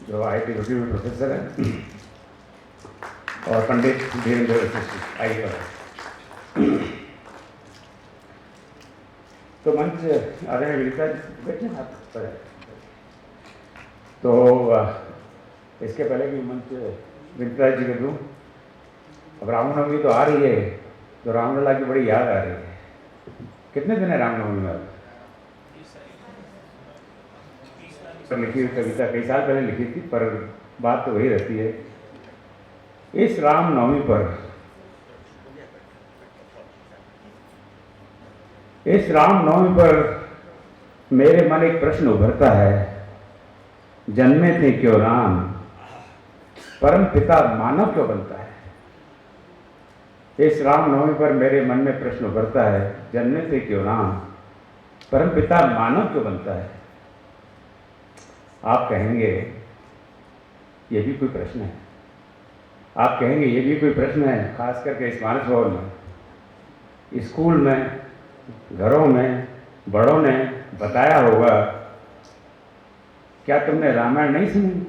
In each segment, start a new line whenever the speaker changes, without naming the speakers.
जो IIT रुड़की में professor हैं, और पंडित धीरेन्द्र वशिष्ठ IIT। तो मंच आदरणीय विनीता जी बैठे हाथ पर है। तो इसके पहले कि मंच विनीता जी को दूँ, अब रामनवमी तो आ रही है, तो रामलला की बड़ी याद आ रही है। कितने दिन है रामनवमी में? पर लिखी हुई कविता कई साल पहले लिखी थी, पर बात तो वही रहती है। इस रामनवमी पर मेरे मन एक प्रश्न उभरता है, जन्मे थे क्यों राम, परम पिता मानव क्यों बनता है? इस रामनवमी पर मेरे मन में प्रश्न उभरता है, जन्मे थे क्यों राम, परम पिता मानव क्यों बनता है? आप कहेंगे ये भी कोई प्रश्न है, आप कहेंगे ये भी कोई प्रश्न है, खास करके इस मानस भवन में, स्कूल में, घरों में बड़ों ने बताया होगा। क्या तुमने रामायण नहीं सुनी?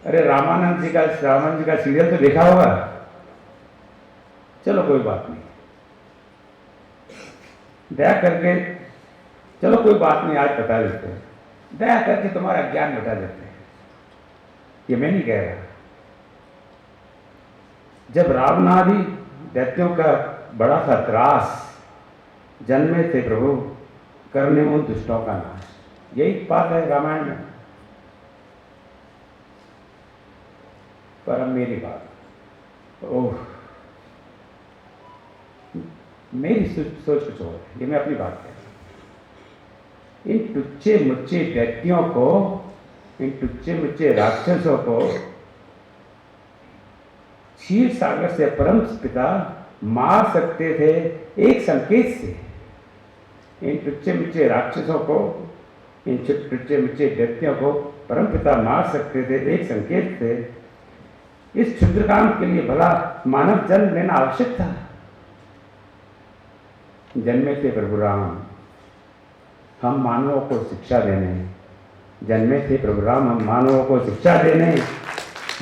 अरे रामानंद जी का सीरियल तो देखा होगा। चलो कोई बात नहीं, दया करके, चलो कोई बात नहीं, आज बता देते हैं, दया करके तुम्हारा ज्ञान बता देते हैं। ये मैं नहीं कह रहा। जब रावणादि दैत्यों का बड़ा सा त्रास, जन्मे थे प्रभु करने उन दुष्टों का नाश, यही बात है रामायण में। पर अब मेरी बात, ओह, मेरी सोच कुछ और है, ये मैं अपनी बात कह रहा हूं। इन टुच्चे मुच्चे दैत्यों को, इन टुच्चे मुच्चे राक्षसों को क्षीर सागर से परम पिता मार सकते थे एक संकेत से। इन टुच्चे मुच्चे राक्षसों को, इन टुच्चे मुच्चे दैत्यों को परम पिता मार सकते थे एक संकेत से। इस क्षुद्र काम के लिए भला मानव जन्म लेना आवश्यक था? जन्मे थे प्रभु राम हम मानवों को शिक्षा देने, जन्मे थे प्रभु राम हम मानवों को शिक्षा देने,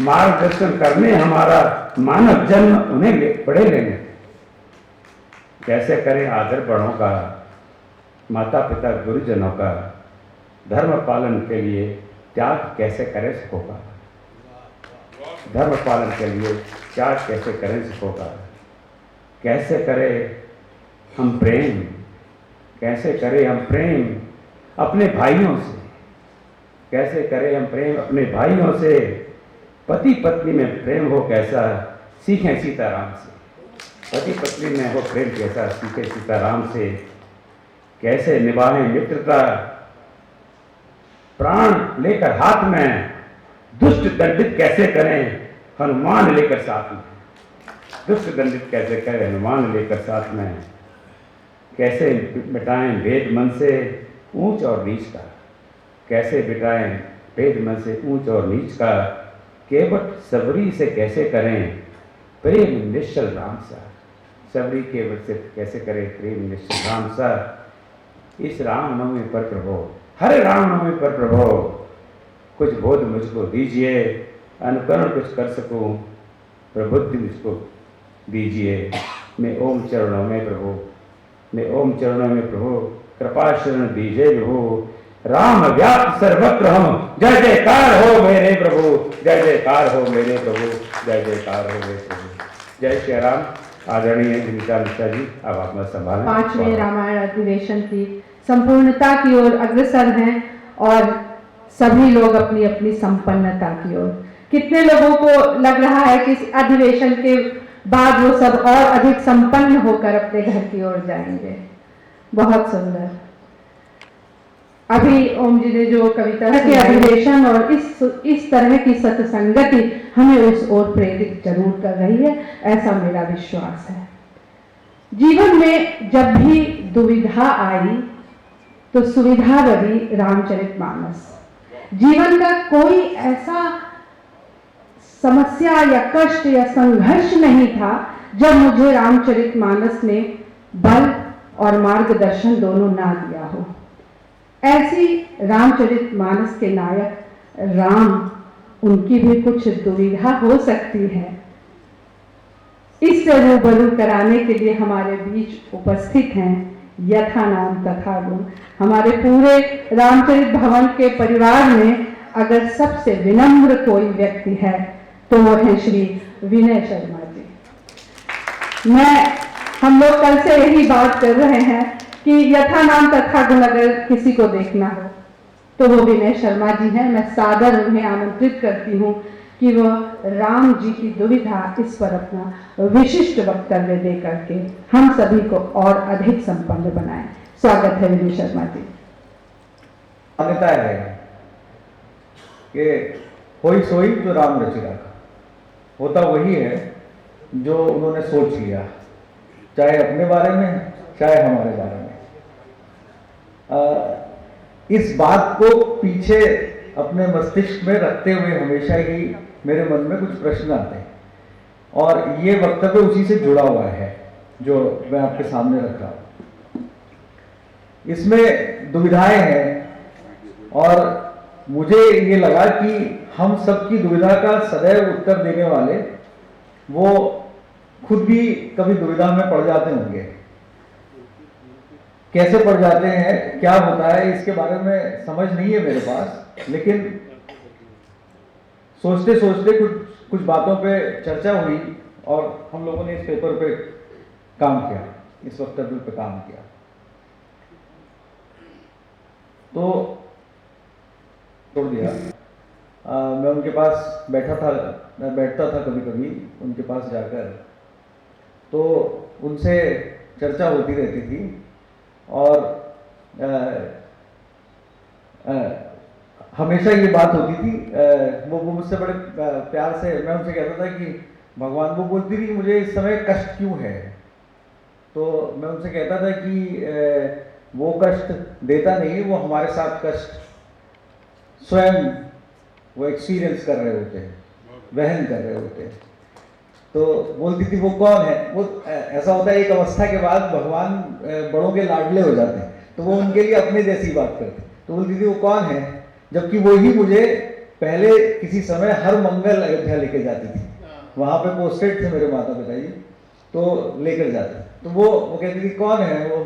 मार्गदर्शन करने हमारा मानव जन्म उन्हें पढ़े लेने। कैसे करें आदर बड़ों का, माता पिता गुरुजनों का, धर्म पालन के लिए त्याग कैसे करें सबों का, धर्म पालन के लिए त्याग कैसे करें सबों का। कैसे करें हम प्रेम, कैसे करें हम प्रेम अपने भाइयों से, कैसे करें हम प्रेम अपने भाइयों से। पति पत्नी में प्रेम हो कैसा सीखें सीताराम से, पति पत्नी में हो प्रेम कैसा सीखें सीताराम से। कैसे निभाएं मित्रता प्राण लेकर हाथ में, दुष्ट दंडित कैसे करें हनुमान लेकर साथ में, दुष्ट दंडित कैसे करें हनुमान लेकर साथ में। कैसे मिटाएं भेद मन से ऊंच और नीच का, कैसे मिटाएं भेद मन से ऊंच और नीच का। केवट सबरी से कैसे करें प्रेम निश्चल राम सा, सबरी केवट से कैसे करें प्रेम निश्चल राम सा। इस रामनवमी पर प्रभु, हर रामनवमी पर प्रभु कुछ बोध मुझको दीजिए, अनुकरण कुछ कर सकूं, प्रबुद्धि मुझको दीजिए। मैं ओम चरणों में प्रभु, मैं ओम चरणों में प्रभु कृपा शरण दीजिए प्रभु। राम व्याप्त सर्वत्र हूँ, जय जयकार हो मेरे प्रभु, जय जयकार हो मेरे प्रभु, जय जयकार हो मेरे प्रभु। जय श्री राम। आदरणीय विनीता मिश्रा जी, अब आप मत संभालें।
5वें रामायण अधिवेशन की संपूर्णता की ओर अग्रसर हैं और सभी लोग अपनी अपनी संपन्नता की ओर। कितने लोगों को लग रहा है कि इस अधिवेशन के बाद वो सब और अधिक संपन्न होकर अपने घर की ओर जाएंगे। बहुत सुंदर। अभी ओम जी ने जो कविता के अधिवेशन और इस तरह की सत्संगति हमें उस ओर प्रेरित जरूर कर रही है, ऐसा मेरा विश्वास है। जीवन में जब भी दुविधा आई तो सुविधा बनी रामचरितमानस। जीवन का कोई ऐसा समस्या या कष्ट या संघर्ष नहीं था जब मुझे रामचरितमानस ने बल और मार्गदर्शन दोनों ना दिया हो। ऐसी रामचरितमानस के नायक राम उनकी भी कुछ दुविधा हो सकती है। इससे रूबरू कराने के लिए हमारे बीच उपस्थित हैं यथा नाम तथा गुण। हमारे पूरे रामचरित भवन के परिवार में अगर सबसे विनम्र कोई व्यक्ति है तो वो है श्री विनय शर्मा जी। हम लोग कल से यही बात कर रहे हैं कि यथा नाम तथा गुण अगर किसी को देखना हो तो वो विनय शर्मा जी हैं। मैं सादर उन्हें आमंत्रित करती हूँ कि वह राम जी की दुविधा इस पर अपना विशिष्ट वक्तव्य दे करके हम सभी को और अधिक संपन्न बनाएं। स्वागत है विनय शर्मा जी।
मान्यता है कि होई सोई तो राम रचि राखा, होता वही है जो उन्होंने सोच लिया, चाहे अपने बारे में चाहे हमारे बारे में। इस बात को पीछे अपने मस्तिष्क में रखते हुए हमेशा ही मेरे मन में कुछ प्रश्न आते हैं और ये वक्तव्य उसी से जुड़ा हुआ है जो मैं आपके सामने रख रहा हूं। इसमें दुविधाएं हैं और मुझे ये लगा कि हम सबकी दुविधा का सदैव उत्तर देने वाले वो खुद भी कभी दुविधा में पड़ जाते होंगे। कैसे पड़ जाते हैं, क्या होता है, इसके बारे में समझ नहीं है मेरे पास, लेकिन सोचते सोचते कुछ बातों पे चर्चा हुई और हम लोगों ने इस पेपर पे काम किया, इस वक्तव्य पे काम किया। तो छोड़ दिया। मैं उनके पास बैठता था कभी कभी उनके पास जाकर, तो उनसे चर्चा होती रहती थी और हमेशा ये बात होती थी। वो मुझसे बड़े प्यार से, मैं उनसे कहता था कि भगवान, वो बोलती थी कि मुझे इस समय कष्ट क्यों है, तो मैं उनसे कहता था कि वो कष्ट देता नहीं, वो हमारे साथ कष्ट स्वयं वो एक्सपीरियंस कर रहे होते हैं, वहन कर रहे होते हैं। तो बोलती थी वो कौन है, वो ऐसा होता है एक अवस्था के बाद भगवान बड़ों के लाडले हो जाते हैं, तो वो उनके लिए अपने जैसी बात करते। तो बोलती थी वो कौन है, जबकि वो ही मुझे पहले किसी समय हर मंगल अयोध्या लेके जाती थी। वहां पे पोस्टेड थे मेरे माता पिता जी, तो लेकर जाते। तो वो कहती थी कौन है वो,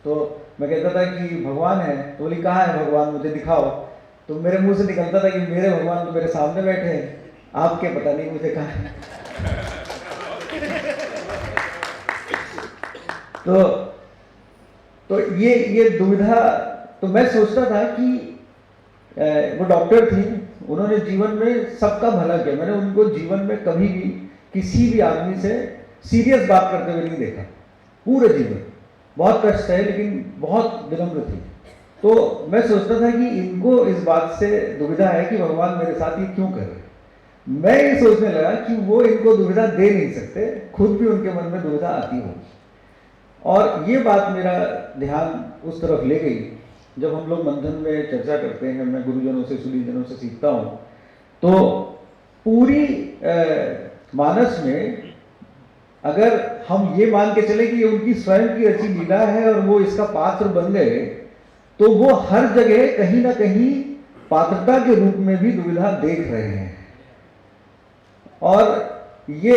तो मैं कहता था कि भगवान है। तो बोली कहाँ है भगवान, मुझे दिखाओ। तो मेरे मुंह से निकलता था कि मेरे भगवान तो मेरे सामने बैठे हैं, आपके पता नहीं मुझे कहाँ है। तो ये दुविधा, तो मैं सोचता था कि वो डॉक्टर थी, उन्होंने जीवन में सबका भला किया। मैंने उनको जीवन में कभी भी किसी भी आदमी से सीरियस बात करते हुए नहीं देखा, पूरे जीवन। बहुत कष्ट है लेकिन बहुत विनम्र थी। तो मैं सोचता था कि इनको इस बात से दुविधा है कि भगवान मेरे साथ ये क्यों कर रहे। मैं ये सोचने लगा कि वो इनको दुविधा दे नहीं सकते, खुद भी उनके मन में दुविधा आती होगी। और ये बात मेरा ध्यान उस तरफ ले गई। जब हम लोग मंथन में चर्चा करते हैं, मैं गुरुजनों से, सुधीजनों से सीखता हूँ, तो पूरी मानस में अगर हम ये मान के चले कि ये उनकी स्वयं की रची लीला है और वो इसका पात्र बन गए, तो वो हर जगह कहीं ना कहीं पात्रता के रूप में भी दुविधा देख रहे हैं। और ये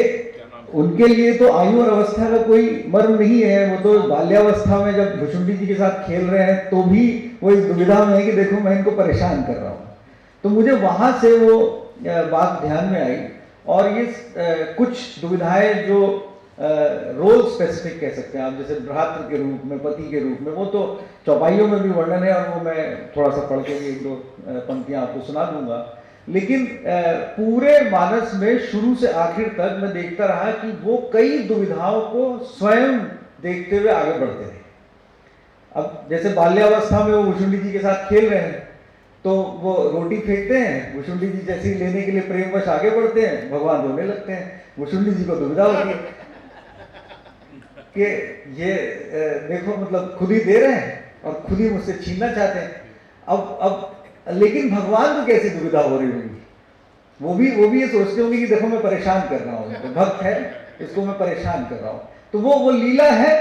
उनके लिए तो आयु और अवस्था का कोई मर्म नहीं है। वो तो बाल्यावस्था में जब भुषुंडी जी के साथ खेल रहे हैं तो भी वो इस दुविधा में है कि देखो मैं इनको परेशान कर रहा हूँ। तो मुझे वहां से वो बात ध्यान में आई। और ये कुछ दुविधाएं जो रोल स्पेसिफिक कह सकते हैं आप, जैसे भ्रातृ के रूप में, पति के रूप में, वो तो चौपाइयों में भी वर्णन है और वो मैं थोड़ा सा पढ़ के भी एक दो पंक्तियां आपको सुना दूंगा। लेकिन पूरे मानस में शुरू से आखिर तक मैं देखता रहा कि वो कई दुविधाओं को स्वयं देखते हुए आगे बढ़ते रहे। अब जैसे बाल्यावस्था में वो भुषुंडी जी के साथ खेल रहे हैं, तो वो रोटी फेंकते हैं, भुषुंडी जी जैसी लेने के लिए प्रेमवश आगे बढ़ते हैं, भगवान रोने लगते हैं। भुषुंडी जी को दुविधा होती है कि ये देखो, मतलब खुद ही दे रहे हैं और खुद ही मुझसे छीनना चाहते हैं। अब लेकिन भगवान को कैसी दुविधा हो रही होगी, वो भी ये सोचते होंगे कि देखो मैं परेशान कर रहा हूँ, तो भक्त है इसको मैं परेशान कर रहा हूँ। तो वो लीला है,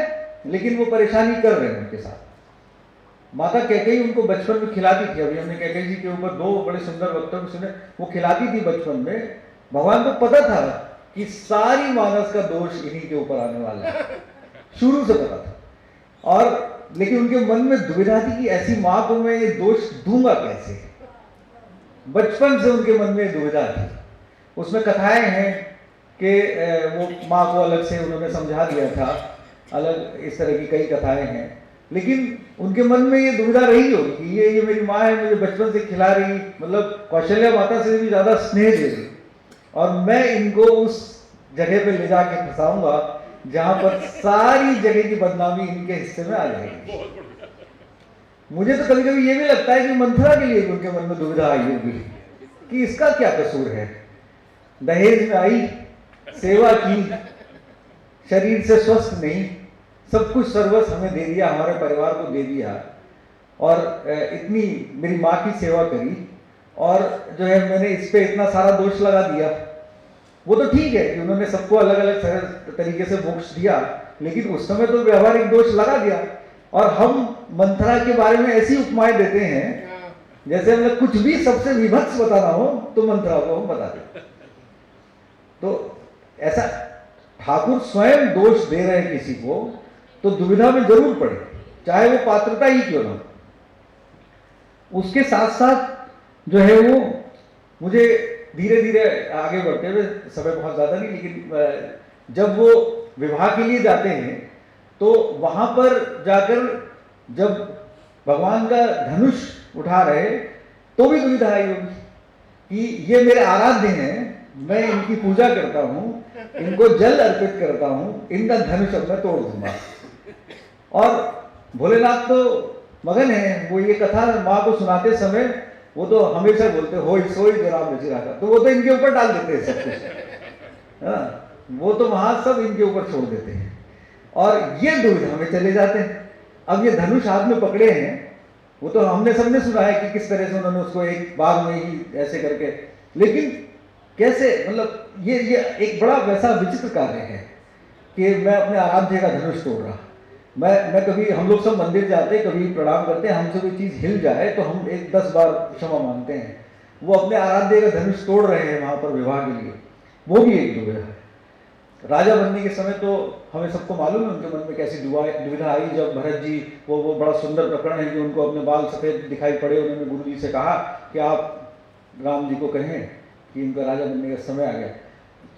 लेकिन वो परेशानी कर रहे हैं उनके साथ। माता कैकेयी उनको बचपन में खिलाती थी। अभी हमने कैकेयी जी के ऊपर 2 बड़े सुंदर वक्तव्य सुने। वो खिलाती थी बचपन में। भगवान को पता था कि सारी मानस का दोष इन्हीं के ऊपर आने वाला है, शुरू से पता था। और लेकिन उनके मन में दुविधा थी कि ऐसी माँ को मैं ये दोष दूंगा कैसे। बचपन से उनके मन में दुविधा थी। उसमें कथाएं हैं कि वो माँ को अलग से उन्होंने समझा दिया था, अलग इस तरह की कई कथाएं हैं। लेकिन उनके मन में ये दुविधा रही होगी कि ये मेरी माँ है, मुझे बचपन से खिला रही, मतलब कौशल्या माता से भी ज़्यादा स्नेह दे रही, और मैं इनको उस जगह पे ले जाके फंसाऊंगा जहां पर सारी जगह की बदनामी इनके हिस्से में आ जाएगी। मुझे तो कभी कभी ये भी लगता है कि मंथरा के लिए उनके मन में दुविधा आई होगी कि इसका क्या कसूर है। दहेज में आई, सेवा की, शरीर से स्वस्थ नहीं, सब कुछ सर्वस्व हमें दे दिया, हमारे परिवार को दे दिया, और इतनी मेरी माँ की सेवा करी, और जो है मैंने इस पे इतना सारा दोष लगा दिया। वो तो ठीक है कि उन्होंने सबको अलग अलग तरीके से मोक्ष दिया, लेकिन उस समय तो व्यवहारिक दोष लगा दिया। और हम मंथरा के बारे में ऐसी उपमाएं देते हैं जैसे हमें कुछ भी सबसे विभत्स बताना हो तो मंथरा को हम बता दें। तो ऐसा ठाकुर स्वयं दोष दे रहे हैं किसी को तो दुविधा में जरूर पड़े, चाहे वो पात्रता ही क्यों ना। उसके साथ साथ जो है वो मुझे धीरे धीरे आगे बढ़ते हुए, समय बहुत ज्यादा नहीं, लेकिन जब वो विवाह के लिए जाते हैं तो वहां पर जाकर जब भगवान का धनुष उठा रहे तो भी दुविधा आई होगी कि ये मेरे आराध्य हैं, मैं इनकी पूजा करता हूं, इनको जल अर्पित करता हूं, इनका धनुष अब मैं तोड़ दूंगा। और भोलेनाथ तो मगन है, वो ये कथा माँ को सुनाते समय वो तो हमेशा बोलते हो सोई जो राम रचि राखा, तो वो तो इनके ऊपर डाल देते हैं सब कुछ। वो तो वहां सब इनके ऊपर छोड़ देते हैं और ये दुविधा में चले जाते हैं। अब ये धनुष हाथ में पकड़े हैं, वो तो हमने सबने सुना है कि किस तरह से उन्होंने उसको एक बार में ही ऐसे करके, लेकिन कैसे, मतलब ये एक बड़ा वैसा विचित्र कार्य है कि मैं अपने आराध्य का धनुष तोड़ रहा। मैं कभी, हम लोग सब मंदिर जाते, कभी प्रणाम करते हैं, हमसे कोई चीज हिल जाए तो हम 10 बार क्षमा मांगते हैं। वो अपने आराध्य का धनुष तोड़ रहे हैं वहां पर विवाह के लिए, वो भी एक दुविधा है। राजा बनने के समय तो हमें सबको मालूम है उनके मन में कैसी दुविधा आई जब भरत जी, वो बड़ा सुंदर प्रकरण है कि उनको अपने बाल सफेद दिखाई पड़े। उन्होंने गुरु जी से कहा कि आप राम जी को कहें कि इनका राजा बनने का समय आ गया।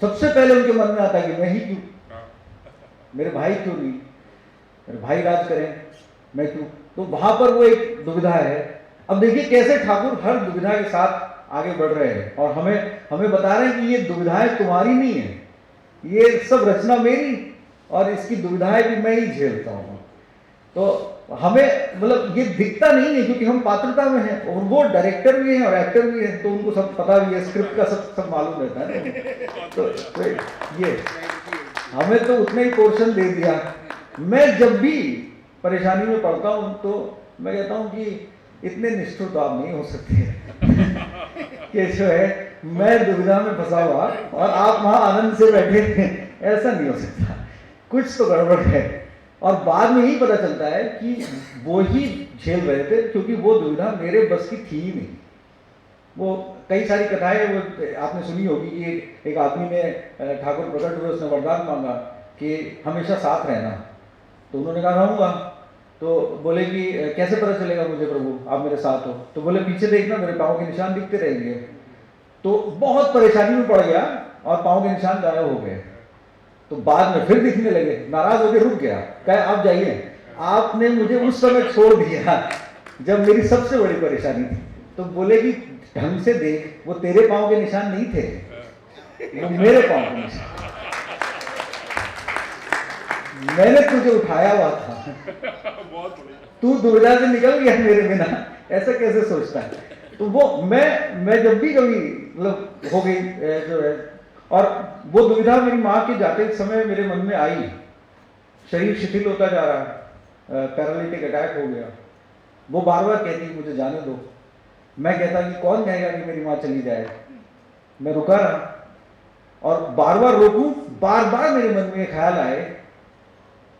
सबसे पहले उनके मन में आता है कि मैं ही क्यों, मेरे भाई क्यों नहीं, मेरे भाई राज करें, मैं क्यों। तो वहां पर वो एक दुविधा है। अब देखिए कैसे ठाकुर हर दुविधा के साथ आगे बढ़ रहे हैं और हमें बता रहे हैं कि ये दुविधाएं तुम्हारी नहीं है, ये सब रचना मेरी, और इसकी दुविधाएं भी मैं ही झेलता हूं। तो हमें मतलब ये दिखता नहीं है क्योंकि हम पात्रता में हैं, और वो डायरेक्टर भी हैं और एक्टर भी हैं, तो उनको सब पता भी है, स्क्रिप्ट का सब मालूम रहता है। तो ये हमें तो उतना ही पोर्शन दे दिया। मैं जब भी परेशानी में पड़ता हूं तो मैं कहता हूं कि इतने निष्ठुर तो आप नहीं हो सकते कि जो है मैं दुविधा में फंसा हुआ और आप वहां आनंद से बैठे हैं, ऐसा नहीं हो सकता, कुछ तो गड़बड़ है। और बाद में ही पता चलता है कि वो ही झेल रहे थे, क्योंकि वो दुविधा मेरे बस की थी ही नहीं। वो कई सारी कथाएं वो आपने सुनी होगी कि एक आदमी ने ठाकुर प्रकट हुए, उसने वरदान मांगा कि हमेशा साथ रहना, तो उन्होंने कहा रहूंगा। तो बोले कि कैसे पता चलेगा मुझे प्रभु आप मेरे साथ हो, तो बोले पीछे देखना मेरे पाँव के निशान दिखते रहेंगे। तो बहुत परेशानी में पड़ गया और पाँव के निशान गायब हो गए। तो बाद में फिर दिखने लगे, नाराज होकर रुक गया, कहे आप जाइए, आपने मुझे उस समय छोड़ दिया जब मेरी सबसे बड़ी परेशानी थी। तो बोले कि ढंग से देख, वो तेरे पाँव के निशान नहीं थे, वो मेरे पाँव के निशान, मैंने तुझे उठाया हुआ था, तू दुविधा से निकल गया मेरे बिना, ऐसा कैसे सोचता है। तो वो मैं जब भी कभी मतलब हो गई जो है, और वो दुविधा मेरी माँ के जाते समय मेरे मन में आई, शरीर शिथिल होता जा रहा, पैरालिटिक अटैक हो गया। वो बार बार कहती मुझे जाने दो, मैं कहता कि कौन कहेगा कि मेरी माँ चली जाए। मैं रुका रहा और बार बार रोकूं, बार बार मेरे मन में ख्याल आए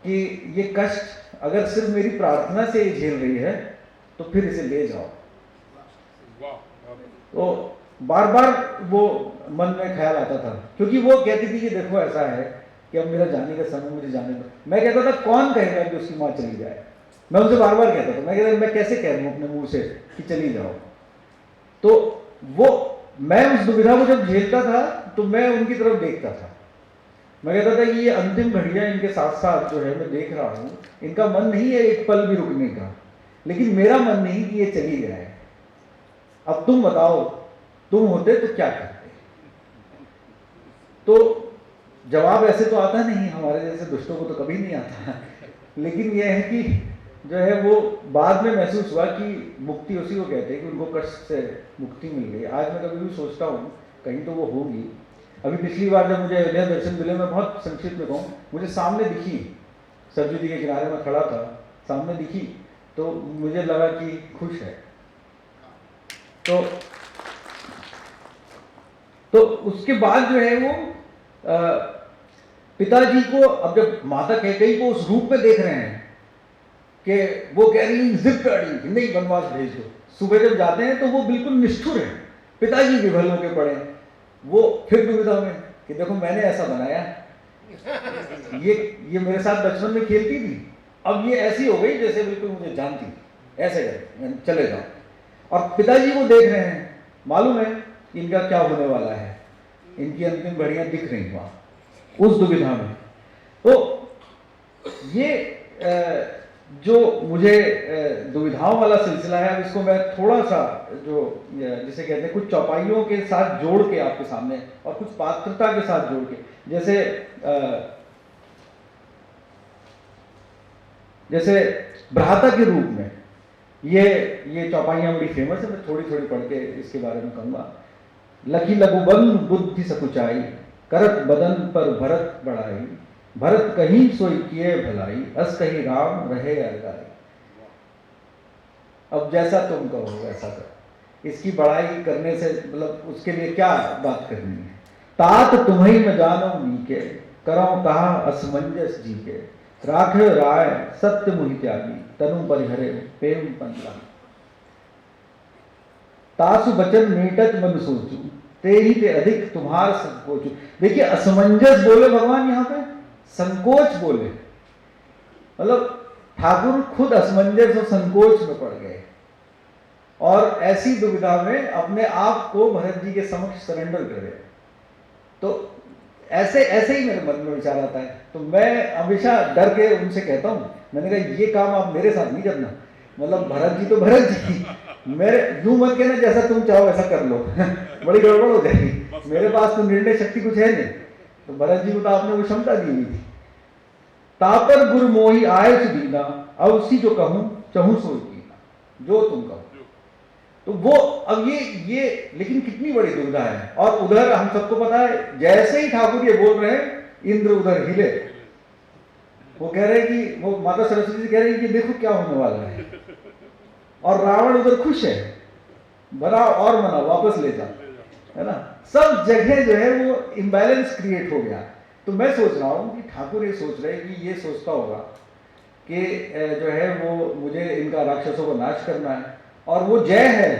कि ये कष्ट अगर सिर्फ मेरी प्रार्थना से झेल रही है तो फिर इसे ले जाओ। तो बार बार वो मन में ख्याल आता था, क्योंकि वो कहती थी कि देखो ऐसा है कि अब मेरा जाने का समय, मुझे जाने दो। मैं कहता था कौन कहेगा कि उसकी माँ चली जाए। मैं उनसे बार बार कहता था, मैं कहता मैं कैसे कह दूँ अपने मुंह से कि चली जाओ। तो वो, मैं उस दुविधा को जब झेलता था तो मैं उनकी तरफ देखता था। मैं कहता था कि ये अंतिम घड़ियां इनके साथ साथ जो है मैं देख रहा हूँ, इनका मन नहीं है एक पल भी रुकने का, लेकिन मेरा मन नहीं कि ये चली जाए। अब तुम बताओ, तुम होते तो क्या करते? तो जवाब ऐसे तो आता नहीं, हमारे जैसे दुष्टों को तो कभी नहीं आता। लेकिन यह है कि जो है वो बाद में महसूस हुआ कि मुक्ति उसी को कहते हैं कि उनको कष्ट से मुक्ति मिल गई। आज मैं कभी भी सोचता हूँ कहीं तो वो होगी। अभी पिछली बार जब मुझे अयोध्या दर्शन मिले, मैं बहुत संक्षिप्त में कहूँ, मुझे सामने दिखी, सरजू जी के किनारे में खड़ा था, सामने दिखी तो मुझे लगा कि खुश है। तो उसके बाद जो है वो पिताजी को, अब जब माता कैकेयी को उस रूप में देख रहे हैं कि वो कह रही जिद कर रही नहीं वनवास भेज दो, सुबह जब जाते हैं तो वो बिल्कुल निष्ठुर है, पिताजी विफल होकर पड़े। वो फिर दुविधा में कि देखो मैंने ऐसा बनाया, ये मेरे साथ बचपन में खेलती थी, अब ये ऐसी हो गई जैसे बिल्कुल मुझे जानती, ऐसे कर चले जाओ। और पिताजी को देख रहे हैं, मालूम है इनका क्या होने वाला है, इनकी अंतिम घड़ियां दिख रही वहां उस दुविधा में। तो ये जो मुझे दुविधाओं वाला सिलसिला है, अब इसको मैं थोड़ा सा जो जिसे कहते हैं कुछ चौपाइयों के साथ जोड़ के आपके सामने और कुछ पात्रता के साथ जोड़ के, जैसे भ्राता के रूप में ये चौपाइयां बड़ी फेमस है, मैं थोड़ी थोड़ी पढ़ के इसके बारे में कहूँगा। लखी लघुबन बुद्धि सकुचाई, करत बदन पर भरत बढ़ाई, भरत कहीं सोई किए भलाई, अस कहीं राम रहे अलगाई। अब जैसा तुम कहो वैसा करो, इसकी बड़ाई करने से मतलब उसके लिए क्या बात करनी है। तात तुम्हें में जानो नीके, करो कहा असमंजस जी के, राख राय सत्य मुहि त्यागी, तनु परिहरे प्रेम पंचला। तासु बचन मीटत मन सोचू, ते ही ते अधिक तुम्हार संकोचू। देखिए असमंजस बोले भगवान, यहाँ पे संकोच बोले, मतलब ठाकुर खुद असमंजस और संकोच में पड़ गए और ऐसी दुविधा में अपने आप को भरत जी के समक्ष सरेंडर कर गए। तो ऐसे ही मेरे मन में विचार आता है। तो मैं हमेशा डर के उनसे कहता हूँ, मैंने कहा ये काम आप मेरे साथ नहीं करना, मतलब भरत जी तो भरत जी, मेरे यूं मत कहना जैसा तुम चाहो ऐसा कर लो बड़ी गड़बड़ हो जाएगी, मेरे पास तो निर्णय शक्ति कुछ है नहीं। तो भरत जी को तो आपने वो क्षमता दी हुई थी। तापर गुरु मोही आय सुदीना, अवसी जो कहूं चहूं सोई कीना, जो तुम कहो। तो वो अब ये लेकिन कितनी बड़ी दुविधा है। और उधर हम सबको पता है, जैसे ही ठाकुर ये बोल रहे हैं इंद्र उधर हिले, वो कह रहे हैं कि वो माता सरस्वती कह रही है कि देखो क्या होने वाला है, और रावण उधर खुश है, बना और मना वापस ले जा, है ना। सब जगह जो है वो इम्बैलेंस क्रिएट हो गया। तो मैं सोच रहा हूं कि ठाकुर ये सोच रहे हैं कि ये सोचता होगा कि जो है वो मुझे इनका राक्षसों को नाश करना है, और वो जय है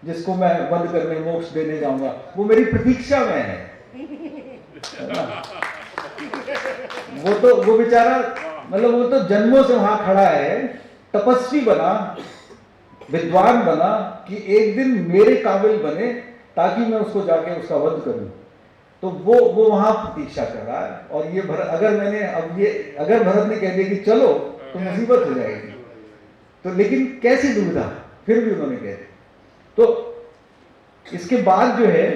जिसको मैं वध करने मोक्ष देने जाऊंगा, वो मेरी प्रतीक्षा में है ना। वो बेचारा मतलब वो तो जन्मों से वहां खड़ा है, तपस्वी बना, विद्वान बना कि एक दिन मेरे काबिल बने ताकि मैं उसको जाके उसका वध करूं। तो वो वहां प्रतीक्षा कर रहा है। और ये अगर भरत ने कह दिया कि चलो तो मुसीबत हो जाएगी। तो लेकिन कैसी दुविधा, फिर भी उन्होंने कह दिया। तो इसके बाद जो है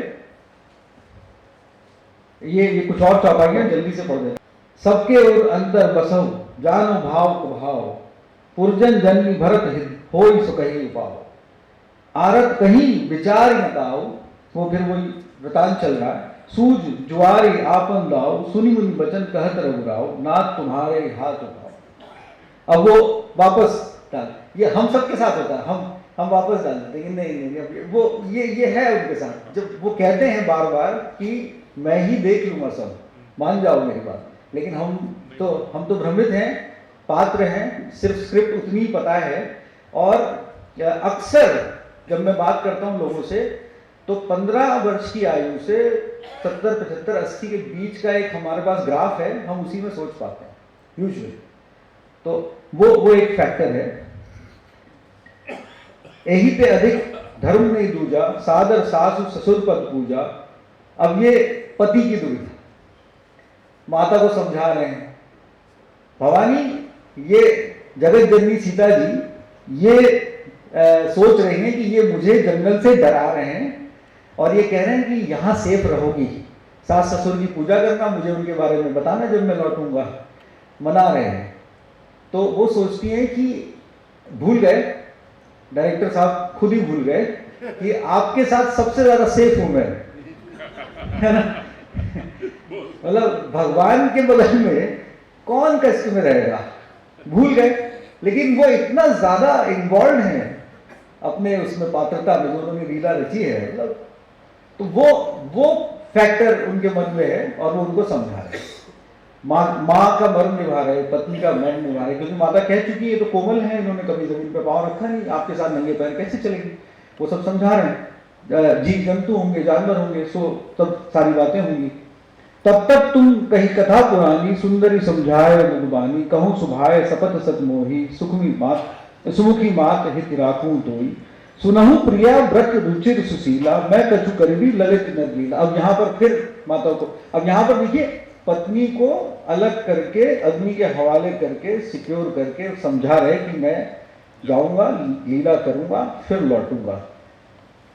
ये कुछ और चौपाइयां जल्दी से पढ़ दे। सबके और अंतर बसहु, जानो भाव को भाव, पुरजन जन्मी भरत हित, होई सो कही उपाव, आरत कहीं विचार न ताऊ। वो फिर वही वृतांत चल रहा है। सूझ जुआरी आपन दाऊ, सुनी मुनि बचन कहत रघुराव, नाथ तुम्हारे हाथ उठाओ। अब वो वापस डाल, ये हम सबके साथ होता है, हम वापस डाल देते हैं नहीं वो ये है उनके साथ। जब वो कहते हैं बार बार कि मैं ही देख लूंगा सब, मान जाओ मेरी बात, लेकिन हम तो भ्रमित हैं, पात्र हैं, सिर्फ स्क्रिप्ट उतनी ही पता है। और अक्सर जब मैं बात करता हूँ लोगों से तो 15 वर्ष की आयु से 70, 75, 80 के बीच का एक हमारे पास ग्राफ है, हम उसी में सोच पाते हैं यूजुअली। तो वो एक फैक्टर है। यही पे अधिक धर्म नहीं दूजा, सादर सासु ससुर पद पूजा। अब ये पति की दुविधा, माता को समझा रहे हैं, भवानी ये जगत जननी सीता जी ये सोच रहे हैं कि ये मुझे जंगल से डरा रहे हैं और ये कह रहे हैं कि यहाँ सेफ रहोगी, सास ससुर की पूजा करना, मुझे उनके बारे में बताना जब मैं लौटूंगा, मना रहे हैं। तो वो सोचती हैं कि भूल गए, डायरेक्टर साहब खुद ही भूल गए कि आपके साथ सबसे ज्यादा सेफ हूं मैं, है ना। मतलब भगवान के बगल में कौन कष्ट में रहेगा, भूल गए। लेकिन वो इतना ज्यादा इन्वॉल्व है अपने उसमें पात्रता में जो उन्होंने लीला रची है, मतलब तो वो फैक्टर उनके मन में है और वो उनको समझा रहे हैं। माँ का मर्म निभा रहे, पत्नी का मर्म निभा रहे, क्योंकि माता कह चुकी है तो कोमल है, इन्होंने कभी जमीन पे पाँव रखा नहीं, आपके साथ नंगे पैर कैसे चलेंगे, वो सब समझा रहे हैं। जीव जंतु होंगे, जानवर होंगे, सो तब सारी बातें होंगी। तब तक तुम कही कथा पुरानी, सुंदरी समझाए मधुबानी, कहूँ सुभाए सपत सत मोही, सुमुखी मात हित राखूं तोई, सुनहु प्रिया व्रत रुचिर सुशीला, मैं कछु करीबी ललित नदीला। अब यहाँ पर फिर माता को, अब यहाँ पर देखिए पत्नी को अलग करके अग्नि के हवाले करके सिक्योर करके समझा रहे कि मैं जाऊंगा, लीला करूंगा, फिर लौटूंगा।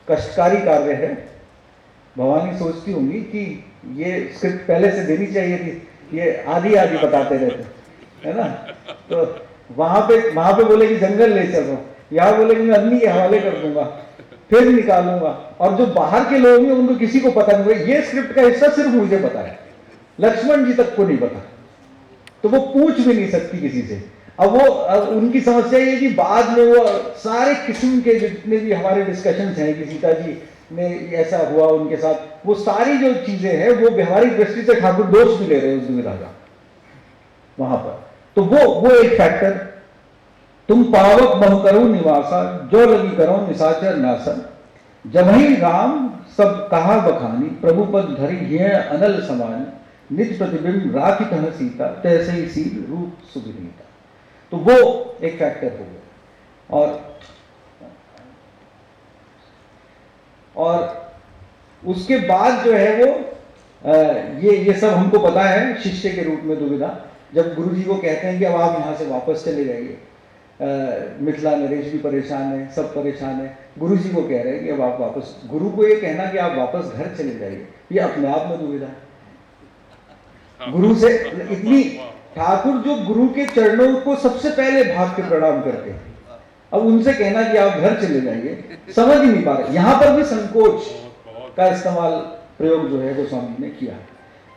कष्टकारी कार्य है। भवानी सोचती होंगी कि ये स्क्रिप्ट पहले से देनी चाहिए थी, ये आधी आधी बताते रहते, है ना। तो वहां पे बोले कि जंगल ले चलो, यहाँ बोले कि मैं अग्नि के हवाले कर दूंगा, फिर निकालूंगा। और जो बाहर के लोग हैं उनको किसी को पता नहीं, ये स्क्रिप्ट का हिस्सा सिर्फ मुझे पता है, लक्ष्मण जी तक को नहीं पता, तो वो पूछ भी नहीं सकती किसी से। अब उनकी समस्या ये कि बाद में वो सारे किस्म के जितने भी हमारे डिस्कशंस हैं कि सीता जी ने ऐसा हुआ उनके साथ, वो सारी जो चीजें हैं वो व्यवहारिक दृष्टि से ठाकुर दोष भी ले रहे हैं उस दुविधा का वहां पर। तो वो एक फैक्टर। तुम पावक बहु करो निवासा, जो लगी करो निशाचर नासन, जब ही राम सब कहा बखानी, प्रभु पद धरी ये अनल समानी, निज प्रतिबिंब राखित है सीता, तैसे ही सील रूप सुविनीता। तो वो एक फैक्टर हो गया। और उसके बाद जो है वो ये सब हमको पता है शिष्य के रूप में दुविधा। जब गुरु जी को कहते हैं कि अब आप यहाँ से वापस चले जाइए, मिथिला नरेश भी परेशान है, सब परेशान है, गुरु जी को कह रहे हैं कि अब आप वापस, गुरु को ये कहना कि आप वापस घर चले जाइए, ये अपने आप में दुविधा है। गुरु से इतनी, ठाकुर जो गुरु के चरणों को सबसे पहले भाग के प्रणाम करते हैं, अब उनसे कहना कि आप घर चले जाइए, समझ ही नहीं पा रहे। यहां पर भी संकोच का इस्तेमाल प्रयोग जो है गोस्वामी ने किया।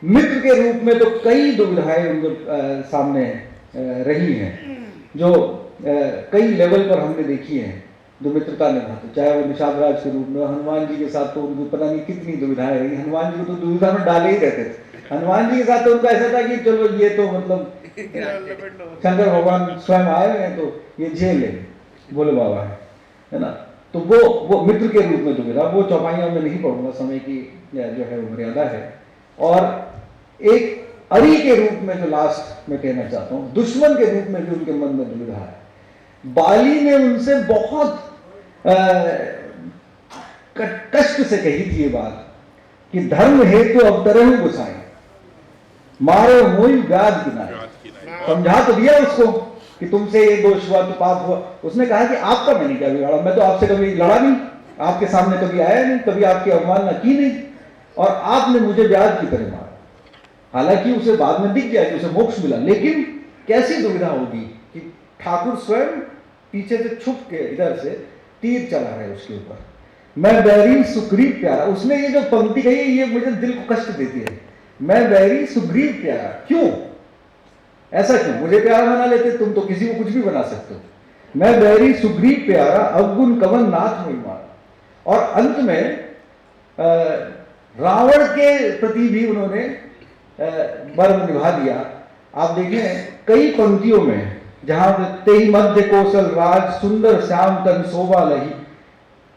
मित्र के रूप में तो कई दुविधाएं उनके सामने रही हैं, जो कई लेवल पर हमने देखी हैं, जो मित्रता निभाते, चाहे वो निषाद राज के रूप में, हनुमान जी के साथ तो उनको पता नहीं कितनी दुविधाएं रही। हनुमान जी को तो दुविधा में डाले ही रहते थे। हनुमान जी के साथ तो उनका ऐसा था कि चलो ये तो मतलब शंकर भगवान स्वयं आए हैं तो ये झेल है, बोले बाबा है ना। तो वो मित्र के रूप में दुविधा, वो चौपाइयां में नहीं पढ़ूंगा, समय की जो है वो मर्यादा है। और एक अरी के रूप में जो लास्ट में कहना चाहता हूं, दुश्मन के रूप में भी उनके मन में दुविधा है। बाली ने उनसे बहुत कष्ट से कही थी ये बात कि धर्म हेतु तो अवतरण गुसाई, मारो मोई व्याध गिनाए। समझा तो दिया उसको कि तुमसे ये दोष हुआ तो पाप हुआ। उसने कहा कि आपका मैंने क्या बिगाड़ा, मैं तो आपसे कभी लड़ा नहीं, आपके सामने कभी आया नहीं, कभी आपकी अवमानना की नहीं, और आपने मुझे व्याध की तरह मारा। हालांकि उसे बाद में दिख गया कि उसे मोक्ष मिला, लेकिन कैसी दुविधा होगी कि ठाकुर स्वयं पीछे से छुप के इधर से तीर चला रहे उसके ऊपर। मैं बैरी सुग्रीव प्यारा, उसने ये जो पंक्ति कही ये मुझे दिल को कष्ट देती है। मैं बैरी सुग्रीव प्यारा, क्यों ऐसा क्यों? मुझे प्यारा बना लेते, तुम तो किसी को कुछ भी बना सकते हो। मैं बैरी सुग्रीव प्यारा, अवगुण कवन नाथ में मारा। और अंत में रावण के प्रति भी उन्होंने मर्म निभा दिया। आप देखिए कई पंक्तियों में जहां तेहि मध्य कौशल राज सुंदर श्याम तन शोभा लही,